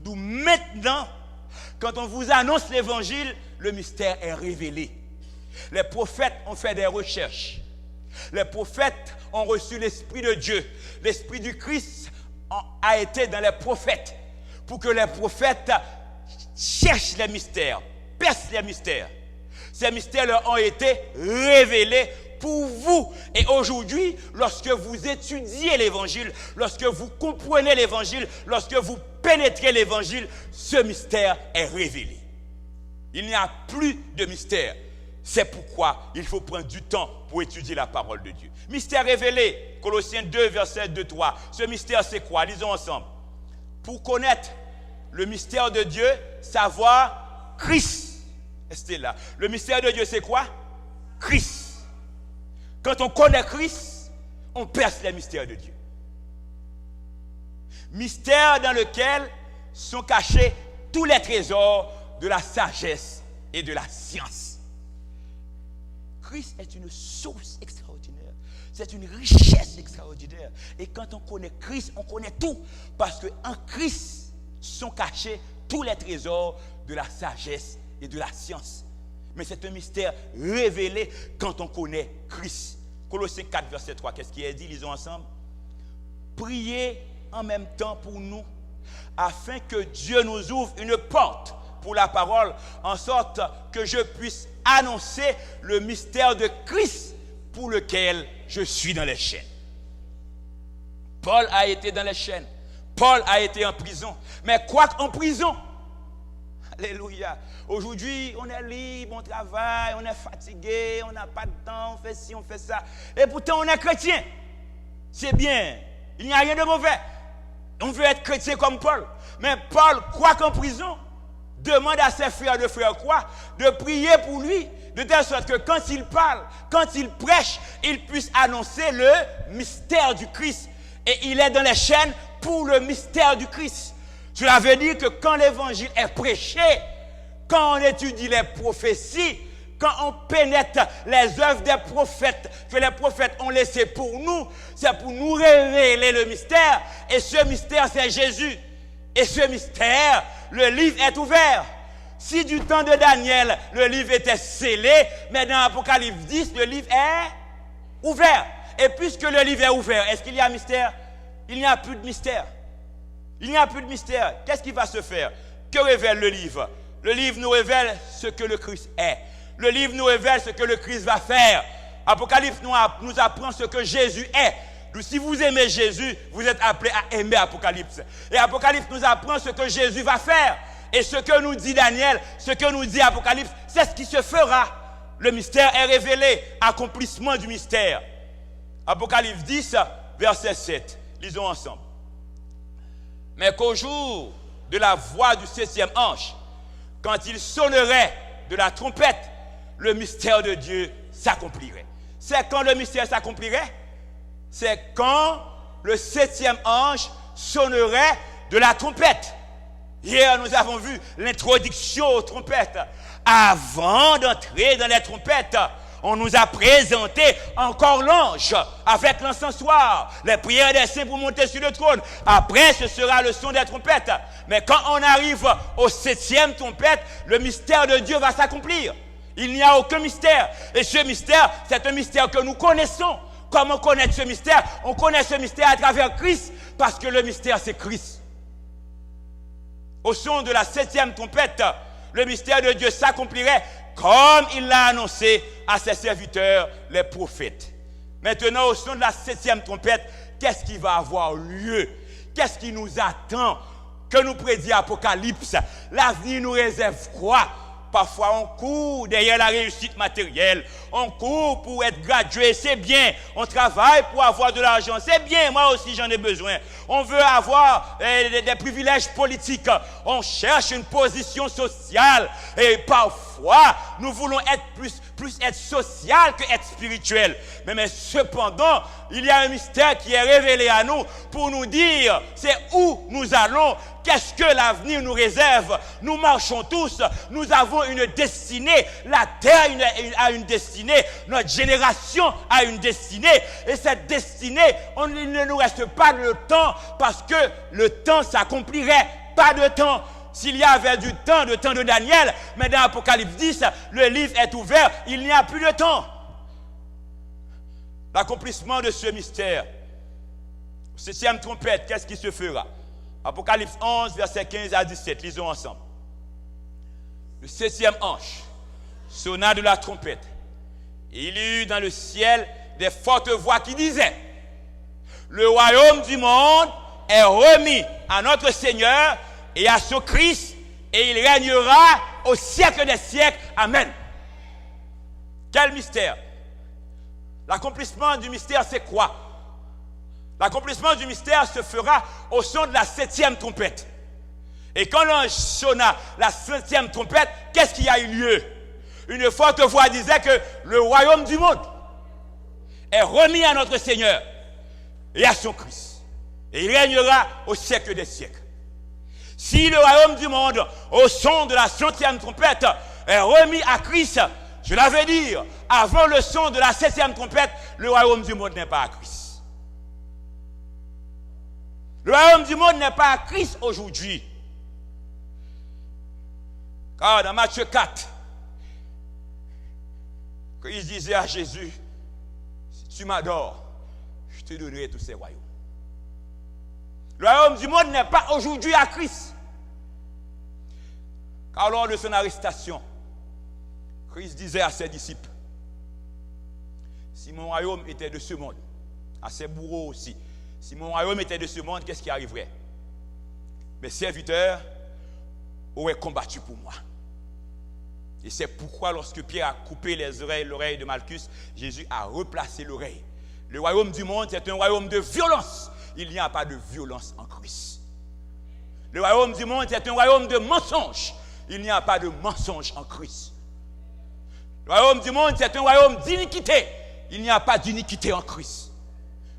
D'où maintenant, quand on vous annonce l'évangile, le mystère est révélé. Les prophètes ont fait des recherches. Les prophètes ont reçu l'Esprit de Dieu. L'Esprit du Christ a été dans les prophètes pour que les prophètes cherchent les mystères, percent les mystères. Ces mystères leur ont été révélés pour vous. Et aujourd'hui, lorsque vous étudiez l'évangile, lorsque vous comprenez l'évangile, lorsque vous pénétrez l'évangile, ce mystère est révélé. Il n'y a plus de mystère. C'est pourquoi il faut prendre du temps pour étudier la parole de Dieu. Mystère révélé, Colossiens 2, verset 2-3. Ce mystère, c'est quoi? Lisons ensemble. Pour connaître le mystère de Dieu, savoir Christ. Restez là. Le mystère de Dieu, c'est quoi? Christ. Quand on connaît Christ, on perce les mystères de Dieu. Mystère dans lequel sont cachés tous les trésors de la sagesse et de la science. Christ est une source extraordinaire. C'est une richesse extraordinaire. Et quand on connaît Christ, on connaît tout. Parce qu'en Christ sont cachés tous les trésors de la sagesse et de la science. Mais c'est un mystère révélé quand on connaît Christ. Colossiens 4, verset 3, qu'est-ce qui est dit? Lisons ensemble. Priez en même temps pour nous, afin que Dieu nous ouvre une porte pour la parole, en sorte que je puisse annoncer le mystère de Christ pour lequel je suis dans les chaînes. Paul a été dans les chaînes. Paul a été en prison. Mais quoi qu'en prison, alléluia. Aujourd'hui, on est libre, on travaille, on est fatigué, on n'a pas de temps, on fait ci, on fait ça. Et pourtant, on est chrétien. C'est bien. Il n'y a rien de mauvais. On veut être chrétien comme Paul. Mais Paul, quoi qu'en prison, demande à ses frères de faire quoi? De prier pour lui, de telle sorte que quand il parle, quand il prêche, il puisse annoncer le mystère du Christ. Et il est dans les chaînes pour le mystère du Christ. Cela veut dire que quand l'évangile est prêché, quand on étudie les prophéties, quand on pénètre les œuvres des prophètes que les prophètes ont laissées pour nous, c'est pour nous révéler le mystère. Et ce mystère, c'est Jésus. Et ce mystère, le livre est ouvert. Si du temps de Daniel, le livre était scellé, mais dans Apocalypse 10, le livre est ouvert. Et puisque le livre est ouvert, est-ce qu'il y a mystère? Il n'y a plus de mystère. Il n'y a plus de mystère. Qu'est-ce qui va se faire? Que révèle le livre? Le livre nous révèle ce que le Christ est. Le livre nous révèle ce que le Christ va faire. Apocalypse nous apprend ce que Jésus est. Donc, si vous aimez Jésus, vous êtes appelés à aimer Apocalypse. Et Apocalypse nous apprend ce que Jésus va faire. Et ce que nous dit Daniel, ce que nous dit Apocalypse, c'est ce qui se fera. Le mystère est révélé, accomplissement du mystère. Apocalypse 10, verset 7. Lisons ensemble. Mais qu'au jour de la voix du 7e ange, quand il sonnerait de la trompette, le mystère de Dieu s'accomplirait. C'est quand le mystère s'accomplirait? C'est quand le 7e ange sonnerait de la trompette. Hier, nous avons vu l'introduction aux trompettes. Avant d'entrer dans les trompettes, on nous a présenté encore l'ange avec l'encensoir, les prières des saints pour monter sur le trône. Après, ce sera le son des trompettes. Mais quand on arrive au 7e trompette, le mystère de Dieu va s'accomplir. Il n'y a aucun mystère. Et ce mystère, c'est un mystère que nous connaissons. Comment connaître ce mystère? On connaît ce mystère à travers Christ, parce que le mystère, c'est Christ. Au son de la 7e trompette, le mystère de Dieu s'accomplirait comme il l'a annoncé à ses serviteurs, les prophètes. Maintenant, au son de la 7e trompette, qu'est-ce qui va avoir lieu? Qu'est-ce qui nous attend? Que nous prédit Apocalypse? L'avenir nous réserve quoi? Parfois, on court derrière la réussite matérielle. On court pour être gradué, c'est bien. On travaille pour avoir de l'argent, c'est bien. Moi aussi, j'en ai besoin. On veut avoir des privilèges politiques. On cherche une position sociale. Et parfois, nous voulons être plus être social que être spirituel. Mais cependant, il y a un mystère qui est révélé à nous pour nous dire c'est où nous allons, qu'est-ce que l'avenir nous réserve? Nous marchons tous, nous avons une destinée, la terre a une destinée, notre génération a une destinée, et cette destinée, il ne nous reste pas de temps, parce que le temps s'accomplirait, pas de temps. S'il y avait du temps, le temps de Daniel, mais dans Apocalypse 10, le livre est ouvert, il n'y a plus de temps. L'accomplissement de ce mystère, 7e trompette, qu'est-ce qui se fera? Apocalypse 11, versets 15 à 17, lisons ensemble. Le 7e ange sonna de la trompette, et il y eut dans le ciel des fortes voix qui disaient: le royaume du monde est remis à notre Seigneur et à son Christ, et il régnera au siècle des siècles. Amen. Quel mystère? L'accomplissement du mystère, c'est quoi? L'accomplissement du mystère se fera au son de la 7e trompette. Et quand l'ange sonna la 7e trompette, qu'est-ce qui a eu lieu? Une forte voix disait que le royaume du monde est remis à notre Seigneur et à son Christ, et il régnera au siècle des siècles. Si le royaume du monde, au son de la 7e trompette, est remis à Christ, cela veut dire, avant le son de la 7e trompette, le royaume du monde n'est pas à Christ. Le royaume du monde n'est pas à Christ aujourd'hui. Car dans Matthieu 4, Christ disait à Jésus: si tu m'adores, je te donnerai tous ces royaumes. Le royaume du monde n'est pas aujourd'hui à Christ. Car lors de son arrestation, Christ disait à ses disciples: si mon royaume était de ce monde, à ses bourreaux aussi, si mon royaume était de ce monde, qu'est-ce qui arriverait? Mes serviteurs auraient combattu pour moi. Et c'est pourquoi lorsque Pierre a coupé l'oreille de Malchus, Jésus a replacé l'oreille. Le royaume du monde, c'est un royaume de violence. Il n'y a pas de violence en Christ. Le royaume du monde, c'est un royaume de mensonge. Il n'y a pas de mensonge en Christ. Le royaume du monde, c'est un royaume d'iniquité. Il n'y a pas d'iniquité en Christ.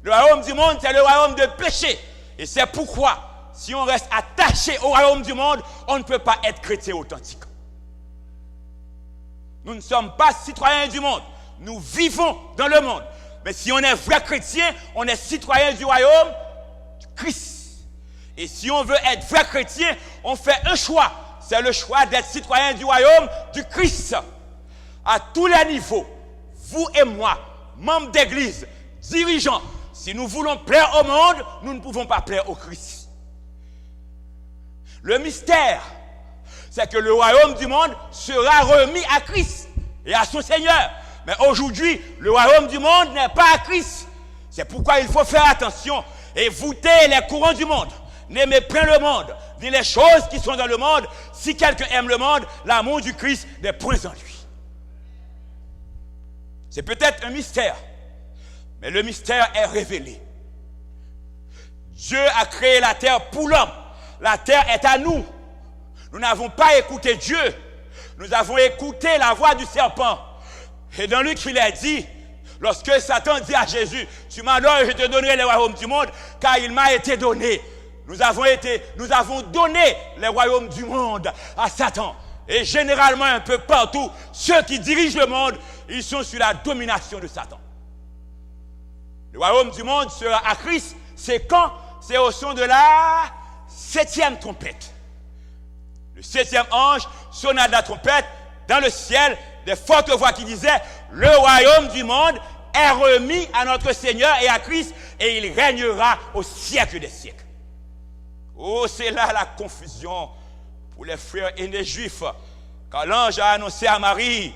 Le royaume du monde, c'est le royaume de péché. Et c'est pourquoi, si on reste attaché au royaume du monde, on ne peut pas être chrétien authentique. Nous ne sommes pas citoyens du monde. Nous vivons dans le monde. Mais si on est vrai chrétien, on est citoyen du royaume du Christ. Et si on veut être vrai chrétien, on fait un choix. C'est le choix d'être citoyen du royaume du Christ. À tous les niveaux, vous et moi, membres d'église, dirigeants, si nous voulons plaire au monde, nous ne pouvons pas plaire au Christ. Le mystère, c'est que le royaume du monde sera remis à Christ et à son Seigneur. Mais aujourd'hui, le royaume du monde n'est pas à Christ. C'est pourquoi il faut faire attention et voûter les courants du monde. N'aimez point le monde, ni les choses qui sont dans le monde. Si quelqu'un aime le monde, l'amour du Christ n'est point en lui. C'est peut-être un mystère, mais le mystère est révélé. Dieu a créé la terre pour l'homme. La terre est à nous. Nous n'avons pas écouté Dieu. Nous avons écouté la voix du serpent. Et dans Luc, il a dit, lorsque Satan dit à Jésus: tu m'adores et je te donnerai les royaumes du monde, car il m'a été donné. Nous avons donné les royaumes du monde à Satan. Et généralement, un peu partout, ceux qui dirigent le monde, ils sont sous la domination de Satan. Le royaume du monde sera à Christ. C'est quand? C'est au son de la 7e trompette. Le 7e ange sonna de la trompette dans le ciel, des fortes voix qui disaient: le royaume du monde est remis à notre Seigneur et à Christ, et il régnera au siècle des siècles. Oh, c'est là la confusion pour les frères aînés juifs. Quand l'ange a annoncé à Marie,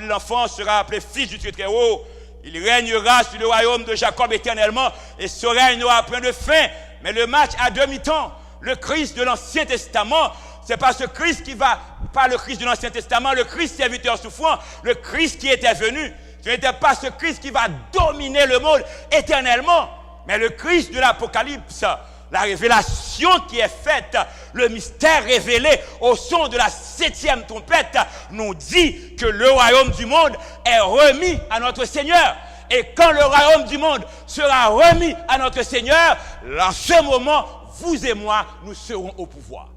l'enfant sera appelé fils du Très-Haut, il régnera sur le royaume de Jacob éternellement, et ce règne n'aura point de fin. Mais le match à demi-temps, le Christ de l'Ancien Testament, c'est pas ce Christ qui va, pas le Christ de l'Ancien Testament, le Christ serviteur souffrant, le Christ qui était venu. Ce n'était pas ce Christ qui va dominer le monde éternellement, mais le Christ de l'Apocalypse. La révélation qui est faite, le mystère révélé au son de la 7e trompette nous dit que le royaume du monde est remis à notre Seigneur. Et quand le royaume du monde sera remis à notre Seigneur, en ce moment, vous et moi, nous serons au pouvoir.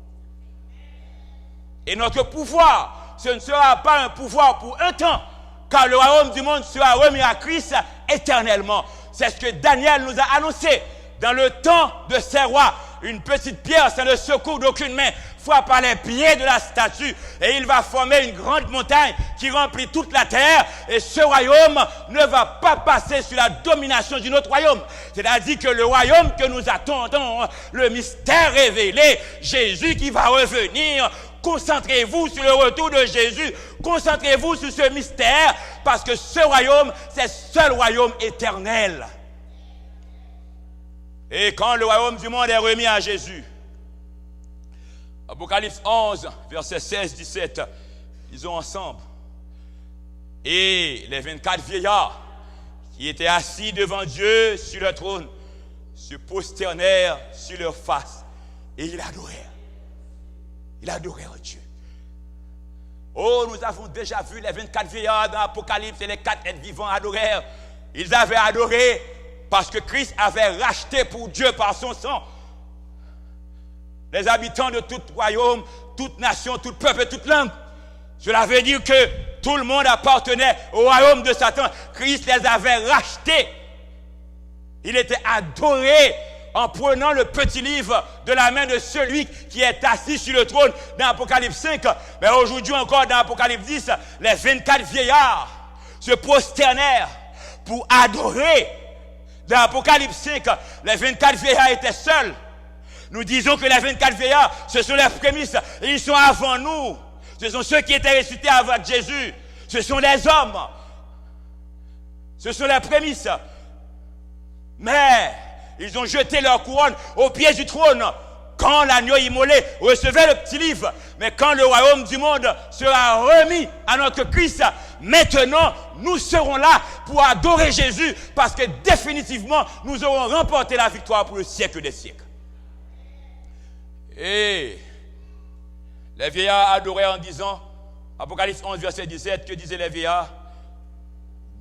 Et notre pouvoir, ce ne sera pas un pouvoir pour un temps, car le royaume du monde sera remis à Christ éternellement. C'est ce que Daniel nous a annoncé. Dans le temps de ces rois, une petite pierre sans le secours d'aucune main frappe par les pieds de la statue et il va former une grande montagne qui remplit toute la terre et ce royaume ne va pas passer sous la domination d'un autre royaume. C'est-à-dire que le royaume que nous attendons, le mystère révélé, Jésus qui va revenir, concentrez-vous sur le retour de Jésus, concentrez-vous sur ce mystère parce que ce royaume, c'est le seul royaume éternel. Et quand le royaume du monde est remis à Jésus, Apocalypse 11, versets 16-17, lisons ensemble. Et les 24 vieillards qui étaient assis devant Dieu sur le trône se prosternèrent sur leur face et ils adorèrent. Ils adorèrent Dieu. Oh, nous avons déjà vu les 24 vieillards dans l'Apocalypse et les 4 êtres vivants adorèrent. Ils avaient adoré parce que Christ avait racheté pour Dieu par son sang les habitants de tout royaume, toute nation, tout peuple et toute langue. Cela veut dire que tout le monde appartenait au royaume de Satan. Christ les avait rachetés. Il était adoré en prenant le petit livre de la main de celui qui est assis sur le trône dans Apocalypse 5. Mais aujourd'hui encore dans Apocalypse 10, les 24 vieillards se prosternèrent pour adorer. Dans Apocalypse 5, les 24 vieillards étaient seuls. Nous disons que les 24 vieillards, ce sont les prémices. Ils sont avant nous. Ce sont ceux qui étaient ressuscités avec Jésus. Ce sont les hommes. Ce sont les prémices. Mais ils ont jeté leur couronne aux pieds du trône. Quand l'agneau immolé recevait le petit livre, mais quand le royaume du monde sera remis à notre Christ, maintenant, nous serons là pour adorer Jésus parce que définitivement, nous aurons remporté la victoire pour le siècle des siècles. Et les vieillards adoraient en disant, Apocalypse 11, verset 17, que disaient les vieillards?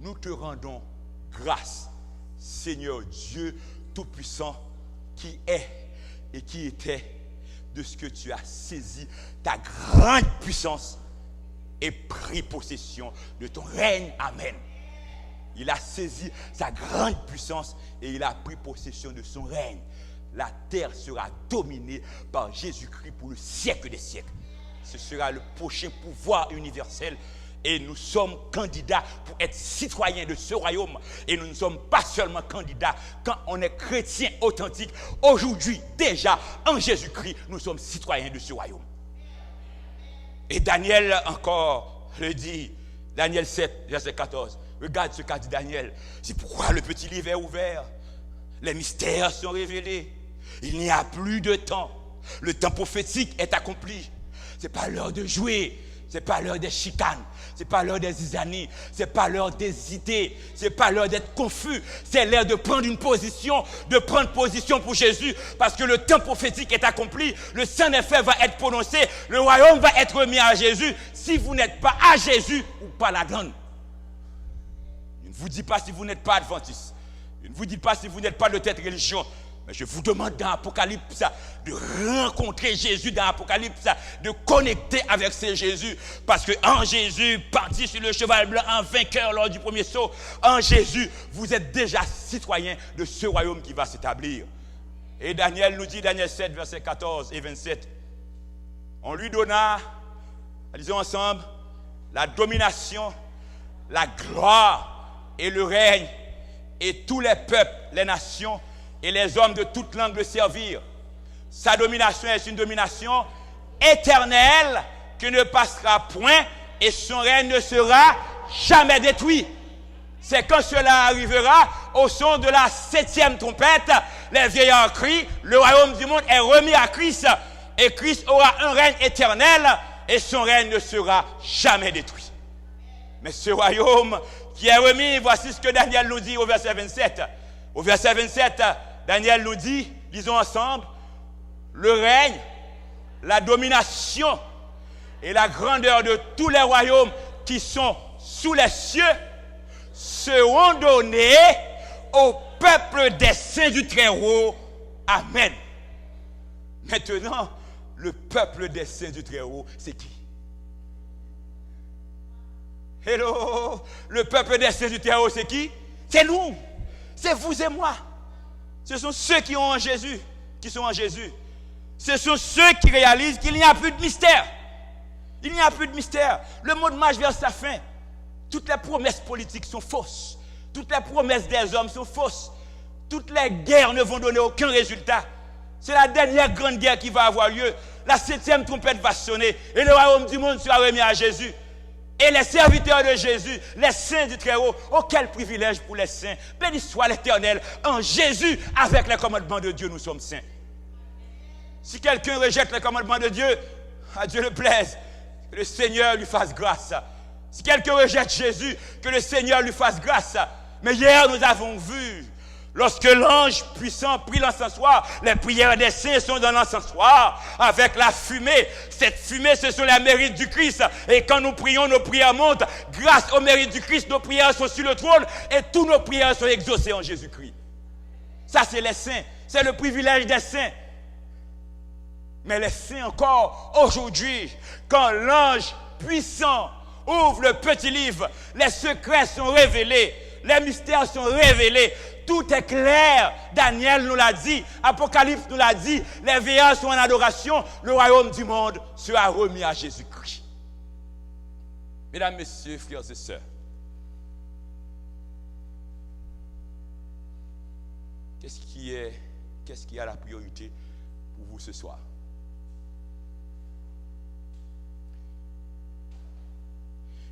Nous te rendons grâce, Seigneur Dieu Tout-Puissant, qui est et qui était, de ce que tu as saisi ta grande puissance et pris possession de ton règne. Amen. Il a saisi sa grande puissance et il a pris possession de son règne. La terre sera dominée par Jésus-Christ pour le siècle des siècles. Ce sera le prochain pouvoir universel. Et nous sommes candidats pour être citoyens de ce royaume. Et nous ne sommes pas seulement candidats quand on est chrétien authentique. Aujourd'hui, déjà, en Jésus-Christ, nous sommes citoyens de ce royaume. Et Daniel encore le dit. Daniel 7, verset 14. Regarde ce qu'a dit Daniel. C'est pourquoi le petit livre est ouvert. Les mystères sont révélés. Il n'y a plus de temps. Le temps prophétique est accompli. Ce n'est pas l'heure de jouer. Ce n'est pas l'heure des chicanes. Ce n'est pas l'heure des zizanies. Ce n'est pas l'heure d'hésiter. Ce n'est pas l'heure d'être confus. C'est l'heure de prendre une position, de prendre position pour Jésus. Parce que le temps prophétique est accompli. Le saint des faits va être prononcé. Le royaume va être remis à Jésus. Si vous n'êtes pas à Jésus, ou pas la donne. Je ne vous dis pas si vous n'êtes pas adventiste. Je ne vous dis pas si vous n'êtes pas de telle religion. Mais je vous demande dans l'Apocalypse de rencontrer Jésus dans l'Apocalypse, de connecter avec ce Jésus. Parce qu'en Jésus, parti sur le cheval blanc en vainqueur lors du premier saut, en Jésus, vous êtes déjà citoyen de ce royaume qui va s'établir. Et Daniel nous dit, Daniel 7, versets 14 et 27, on lui donna, disons ensemble, la domination, la gloire et le règne, et tous les peuples, les nations, et les hommes de toute langue le servirent. Sa domination est une domination éternelle qui ne passera point et son règne ne sera jamais détruit. C'est quand cela arrivera, au son de la 7e trompette, les vieillards crient, le royaume du monde est remis à Christ et Christ aura un règne éternel et son règne ne sera jamais détruit. Mais ce royaume qui est remis, voici ce que Daniel nous dit au verset 27. Au verset 27, Daniel nous dit, lisons ensemble, le règne, la domination et la grandeur de tous les royaumes qui sont sous les cieux seront donnés au peuple des saints du Très-Haut. Amen. Maintenant, le peuple des saints du Très-Haut, c'est qui? Hello! Le peuple des saints du Très-Haut, c'est qui? C'est nous! C'est vous et moi! Ce sont ceux qui ont en Jésus, qui sont en Jésus. Ce sont ceux qui réalisent qu'il n'y a plus de mystère. Il n'y a plus de mystère. Le monde marche vers sa fin. Toutes les promesses politiques sont fausses. Toutes les promesses des hommes sont fausses. Toutes les guerres ne vont donner aucun résultat. C'est la dernière grande guerre qui va avoir lieu. La 7e trompette va sonner et le royaume du monde sera remis à Jésus. Et les serviteurs de Jésus, les saints du Très-Haut, oh quel privilège pour les saints. Béni soit l'Éternel. En Jésus, avec les commandements de Dieu, nous sommes saints. Si quelqu'un rejette les commandements de Dieu, à Dieu le plaise, que le Seigneur lui fasse grâce. Si quelqu'un rejette Jésus, que le Seigneur lui fasse grâce. Mais hier, nous avons vu, lorsque l'ange puissant prit l'encensoir, les prières des saints sont dans l'encensoir, avec la fumée. Cette fumée, ce sont les mérites du Christ. Et quand nous prions, nos prières montent. Grâce aux mérites du Christ, nos prières sont sur le trône et toutes nos prières sont exaucées en Jésus-Christ. Ça, c'est les saints. C'est le privilège des saints. Mais les saints encore, aujourd'hui, quand l'ange puissant ouvre le petit livre, les secrets sont révélés, les mystères sont révélés, tout est clair. Daniel nous l'a dit, Apocalypse nous l'a dit, les veilleurs sont en adoration, le royaume du monde sera remis à Jésus-Christ. Mesdames, messieurs, frères et sœurs, qu'est-ce qui a la priorité pour vous ce soir?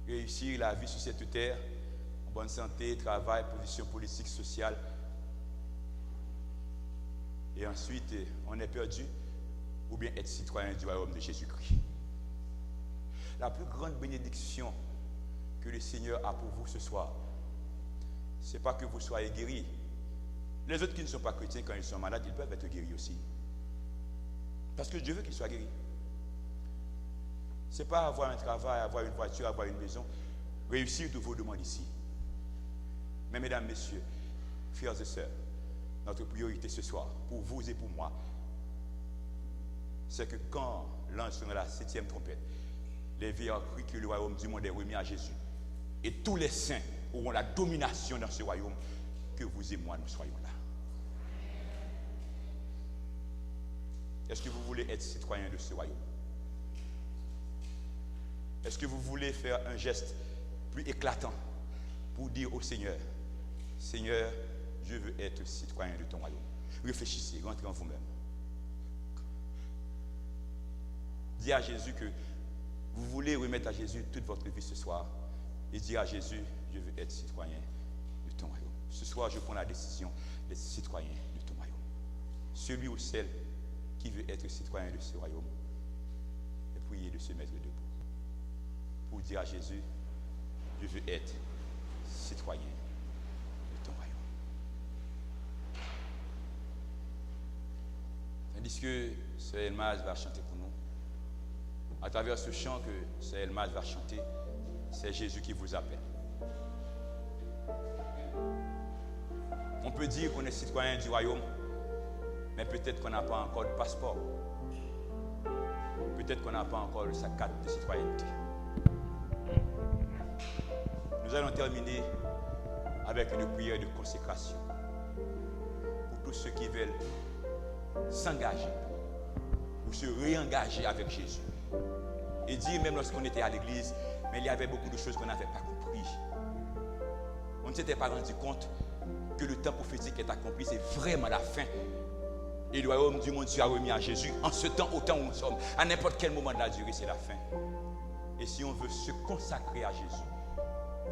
Réussir la vie sur cette terre, en bonne santé, travail, position politique, sociale. Et ensuite, on est perdu, ou bien être citoyen du royaume de Jésus-Christ. La plus grande bénédiction que le Seigneur a pour vous ce soir, ce n'est pas que vous soyez guéris. Les autres qui ne sont pas chrétiens, quand ils sont malades, ils peuvent être guéris aussi. Parce que Dieu veut qu'ils soient guéris. Ce n'est pas avoir un travail, avoir une voiture, avoir une maison, réussir toutes vos demandes ici. Mais mesdames, messieurs, frères et sœurs, notre priorité ce soir, pour vous et pour moi, c'est que quand l'ange sonnera la 7e trompette, les veilleurs crient que le royaume du monde est remis à Jésus. Et tous les saints auront la domination dans ce royaume, que vous et moi nous soyons là. Est-ce que vous voulez être citoyen de ce royaume? Est-ce que vous voulez faire un geste plus éclatant pour dire au Seigneur, Seigneur, je veux être citoyen de ton royaume? Réfléchissez, rentrez en vous-même. Dis à Jésus que vous voulez remettre à Jésus toute votre vie ce soir et dire à Jésus, je veux être citoyen de ton royaume. Ce soir, je prends la décision d'être citoyen de ton royaume. Celui ou celle qui veut être citoyen de ce royaume, et prier de se mettre debout pour dire à Jésus, je veux être citoyen de ton royaume. Tandis que Sœur Elmaz va chanter pour nous, à travers ce chant que Sœur Elmaz va chanter, c'est Jésus qui vous appelle. On peut dire qu'on est citoyen du royaume, mais peut-être qu'on n'a pas encore de passeport. Peut-être qu'on n'a pas encore sa carte de citoyenneté. Nous allons terminer avec une prière de consécration pour tous ceux qui veulent s'engager ou se réengager avec Jésus. Et dire, même lorsqu'on était à l'église, mais il y avait beaucoup de choses qu'on n'avait pas compris. On ne s'était pas rendu compte que le temps prophétique est accompli, c'est vraiment la fin. Et le royaume du monde sera remis à Jésus en ce temps, au temps où nous sommes. À n'importe quel moment de la durée, c'est la fin. Et si on veut se consacrer à Jésus,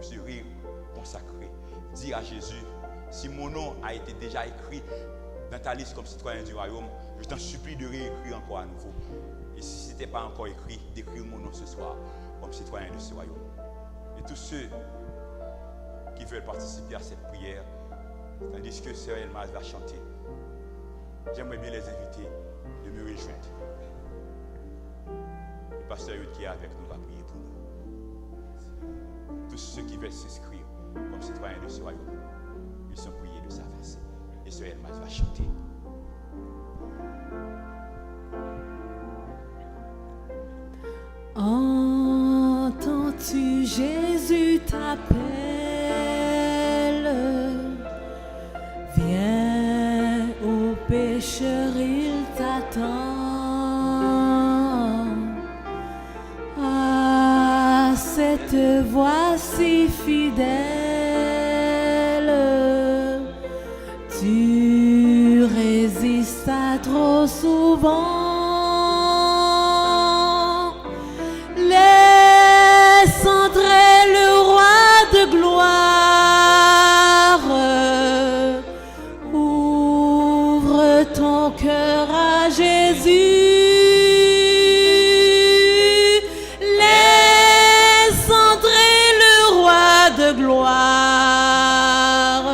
se consacrer, dire à Jésus, si mon nom a été déjà écrit dans ta liste comme citoyen du royaume, je t'en supplie de réécrire encore à nouveau. Et si ce n'était pas encore écrit, d'écrire mon nom ce soir comme citoyen de ce royaume. Et tous ceux qui veulent participer à cette prière, tandis que Sœur Elmaz va chanter, j'aimerais bien les inviter de me rejoindre. Le pasteur Yud qui est avec nous va prier pour nous. Tous ceux qui veulent s'inscrire comme citoyens de ce royaume, ils sont priés de s'avancer. Et Sœur Elmaz va chanter. Entends-tu, Jésus t'appelle. Viens au pécheur, il t'attend. À cette voix si fidèle, tu résistes à trop souvent. Laisse entrer le roi de gloire. Ouvre ton cœur à Jésus. Laisse entrer le roi de gloire.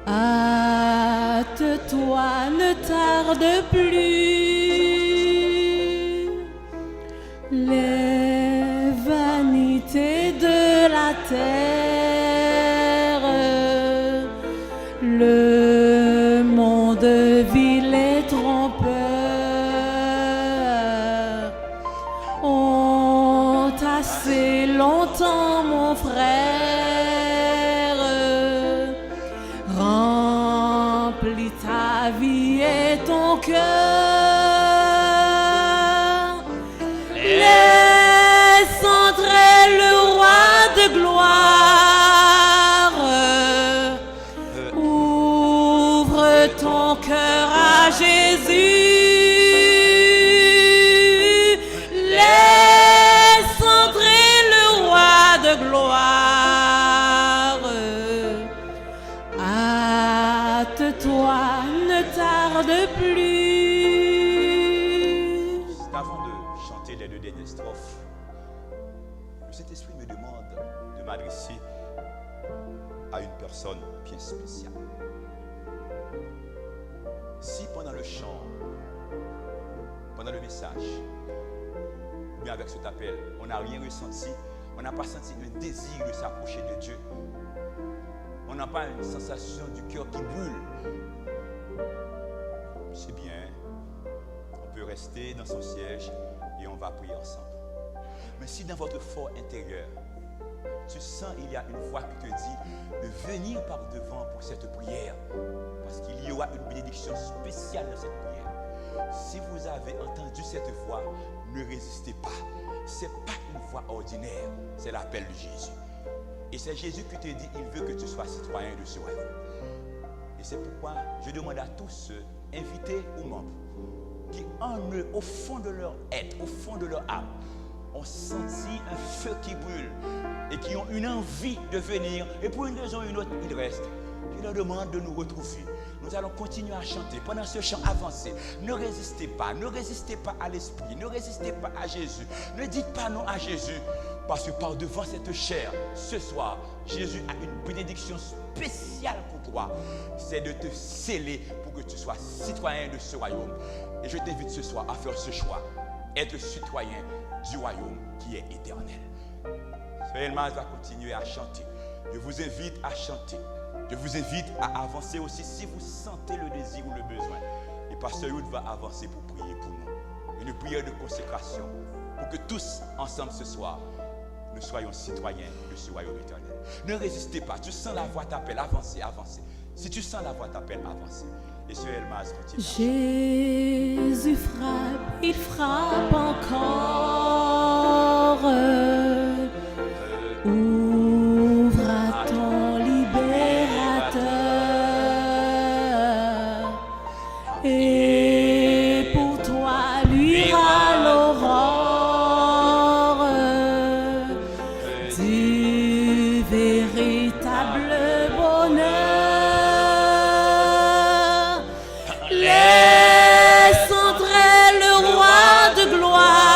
Hâte-toi, ne tarde plus. Les vanités de la terre, le monde vil et trompeur ont assez longtemps, mon frère, rempli ta vie et ton cœur. Laisse entrer le roi de gloire. Ouvre ton cœur à Jésus. Laisse entrer le roi de gloire. Hâte-toi, ne tarde plus. Avant de chanter les deux dernières strophes, le Saint-Esprit me demande de m'adresser à une personne bien spéciale. Si pendant le chant, pendant le message, ou bien avec cet appel, on n'a rien ressenti, on n'a pas senti un désir de s'approcher de Dieu, on n'a pas une sensation du cœur qui brûle, c'est bien. On peut rester dans son siège et on va prier ensemble. Mais si dans votre fort intérieur, tu sens il y a une voix qui te dit de venir par devant pour cette prière, parce qu'il y aura une bénédiction spéciale dans cette prière. Si vous avez entendu cette voix, ne résistez pas. Ce n'est pas une voix ordinaire, c'est l'appel de Jésus. Et c'est Jésus qui te dit, il veut que tu sois citoyen de ce royaume. Et c'est pourquoi je demande à tous ceux, invités ou membres, qui en eux, au fond de leur être, au fond de leur âme, ont senti un feu qui brûle et qui ont une envie de venir, et pour une raison ou une autre, ils restent. Je leur demande de nous retrouver. Nous allons continuer à chanter. Pendant ce chant, avancez. Ne résistez pas à l'Esprit, ne résistez pas à Jésus. Ne dites pas non à Jésus, parce que par devant cette chair, ce soir, Jésus a une bénédiction spéciale pour toi. C'est de te sceller pour que tu sois citoyen de ce royaume. Et je t'invite ce soir à faire ce choix. Être citoyen du royaume qui est éternel. Soeur Elmas va continuer à chanter. Je vous invite à chanter. Je vous invite à avancer aussi si vous sentez le désir ou le besoin. Et Pasteur Youd va avancer pour prier pour nous. Une prière de consécration pour que tous, ensemble ce soir, nous soyons citoyens de ce royaume éternel. Ne résistez pas. Tu sens la voix t'appelle. Avancez, avancez. Si tu sens la voix t'appelle, avancez. Et Soeur Elmas continue. Jésus frappe, il frappe encore. Ouvre à ton libérateur. Et pour toi, luira l'aurore du véritable bonheur. Laisse entrer le roi de gloire.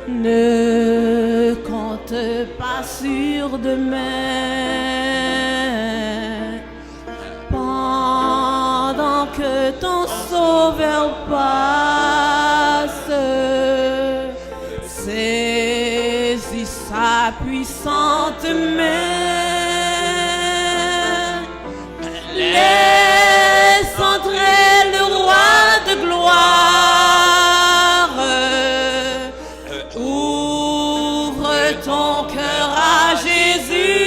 Ne compte pas sur demain. Pendant que ton sauveur passe, saisis sa puissante main. Laisse entrer le roi de gloire. Ouvre ton cœur à Jésus.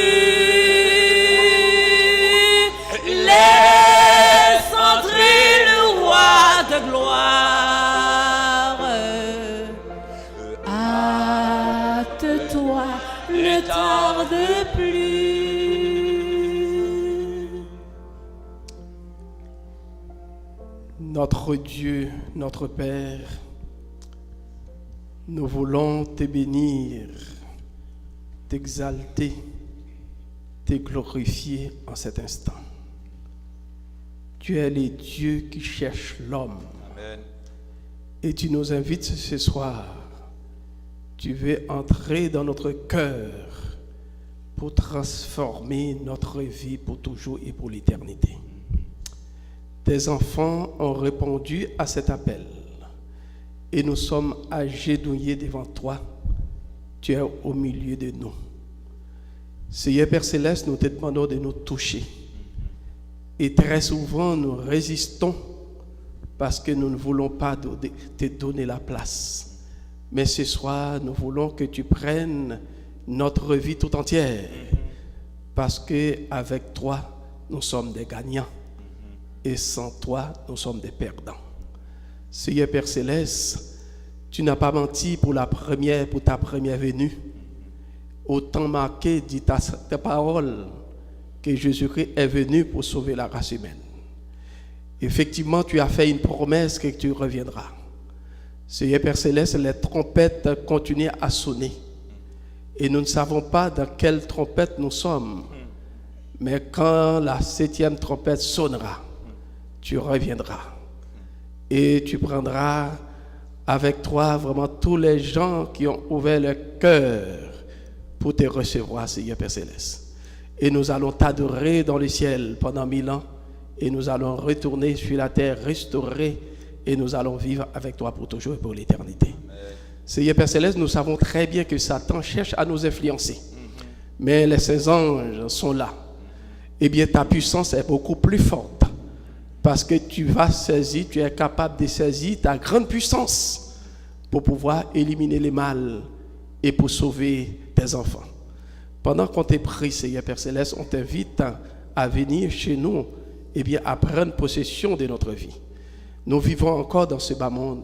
Laisse entrer le roi de gloire. Hâte-toi, ne tarde plus. Notre Dieu, notre Père, nous voulons te bénir, t'exalter, te glorifier en cet instant. Tu es le Dieu qui cherche l'homme. Amen. Et tu nous invites ce soir. Tu veux entrer dans notre cœur pour transformer notre vie pour toujours et pour l'éternité. Tes enfants ont répondu à cet appel et nous sommes agenouillés devant toi. Tu es au milieu de nous. Seigneur Père Céleste, nous te demandons de nous toucher. Et très souvent, nous résistons parce que nous ne voulons pas te donner la place. Mais ce soir, nous voulons que tu prennes notre vie tout entière. Parce qu'avec toi, nous sommes des gagnants. Et sans toi, nous sommes des perdants. Seigneur Père Céleste, tu n'as pas menti pour ta première venue. Autant marqué dit ta parole que Jésus-Christ est venu pour sauver la race humaine. Effectivement, tu as fait une promesse que tu reviendras. Seigneur Père Céleste, les trompettes continuent à sonner. Et nous ne savons pas dans quelle trompette nous sommes. Mais quand la 7e trompette sonnera, tu reviendras. Et tu prendras avec toi vraiment tous les gens qui ont ouvert leur cœur pour te recevoir, Seigneur Père Céleste. Et nous allons t'adorer dans le ciel pendant 1000 ans. Et nous allons retourner sur la terre restaurée. Et nous allons vivre avec toi pour toujours et pour l'éternité. Seigneur Père Céleste, nous savons très bien que Satan cherche à nous influencer. Mais les saints anges sont là. Eh bien, ta puissance est beaucoup plus forte. Parce que tu vas saisir, tu es capable de saisir ta grande puissance pour pouvoir éliminer les mal et pour sauver tes enfants. Pendant qu'on te prie, Seigneur Père Céleste, on t'invite à venir chez nous, eh bien, à prendre possession de notre vie. Nous vivons encore dans ce bas monde.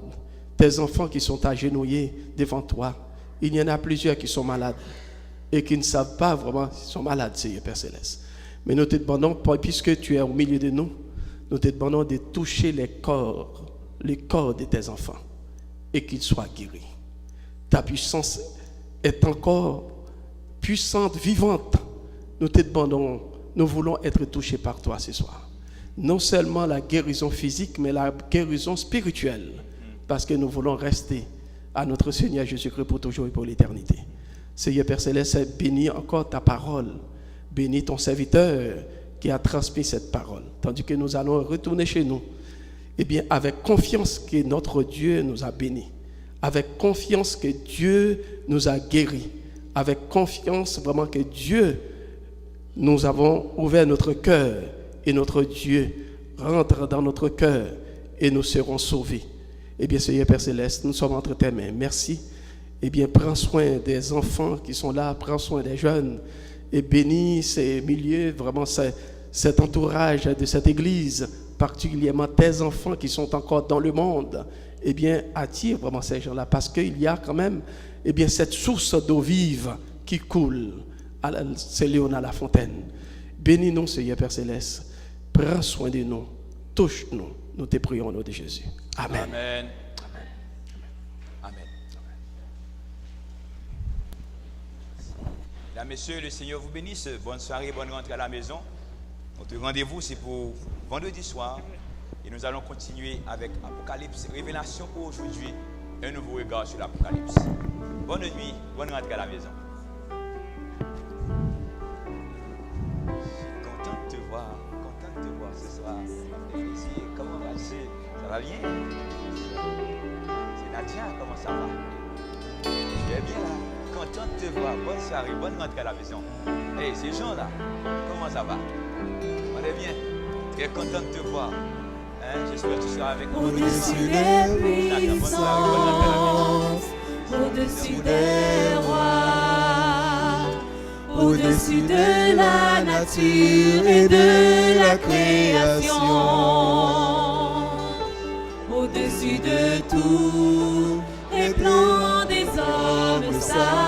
Tes enfants qui sont agenouillés devant toi, il y en a plusieurs qui sont malades et qui ne savent pas vraiment s'ils sont malades, Seigneur Père Céleste. Mais nous te demandons, puisque tu es au milieu de nous, nous te demandons de toucher les corps de tes enfants et qu'ils soient guéris. Ta puissance est encore puissante, vivante. Nous te demandons, nous voulons être touchés par toi ce soir. Non seulement la guérison physique, mais la guérison spirituelle. Parce que nous voulons rester à notre Seigneur Jésus-Christ pour toujours et pour l'éternité. Seigneur Père Céleste, bénis encore ta parole. Bénis ton serviteur qui a transmis cette parole. Tandis que nous allons retourner chez nous, eh bien, avec confiance que notre Dieu nous a bénis. Avec confiance que Dieu nous a guéris. Avec confiance vraiment que Dieu, nous avons ouvert notre cœur et notre Dieu rentre dans notre cœur et nous serons sauvés. Eh bien, Seigneur Père Céleste, nous sommes entre tes mains. Merci. Eh bien, prends soin des enfants qui sont là, prends soin des jeunes et bénis ces milieux, vraiment cet entourage de cette église, particulièrement tes enfants qui sont encore dans le monde. Eh bien, attire vraiment ces gens-là parce qu'il y a quand même, eh bien, cette source d'eau vive qui coule. C'est Léon à la fontaine. Bénis-nous, Seigneur Père Céleste. Prends soin de nous. Touche-nous. Nous te prions au nom de Jésus. Amen. Amen. Amen. Mesdames, Messieurs, le Seigneur vous bénisse. Bonne soirée, bonne rentrée à la maison. Notre rendez-vous, c'est pour vendredi soir. Et nous allons continuer avec Apocalypse, Révélation pour aujourd'hui. un nouveau regard sur l'Apocalypse. Bonne nuit, bonne rentrée à la maison. Je suis content de te voir ce soir. Comment vas-tu? Ça va bien? C'est Nadia, comment ça va? Tu es bien là? Content de te voir. Bonne soirée, bonne rentrée à la maison. Hey, c'est Jean là. Comment ça va? On est bien. Très content de te voir. Hein? J'espère que tu seras avec nous. Au-dessus des puissances, au-dessus des rois, au-dessus de la nature et de la création, au-dessus de tous les plans des hommes sages.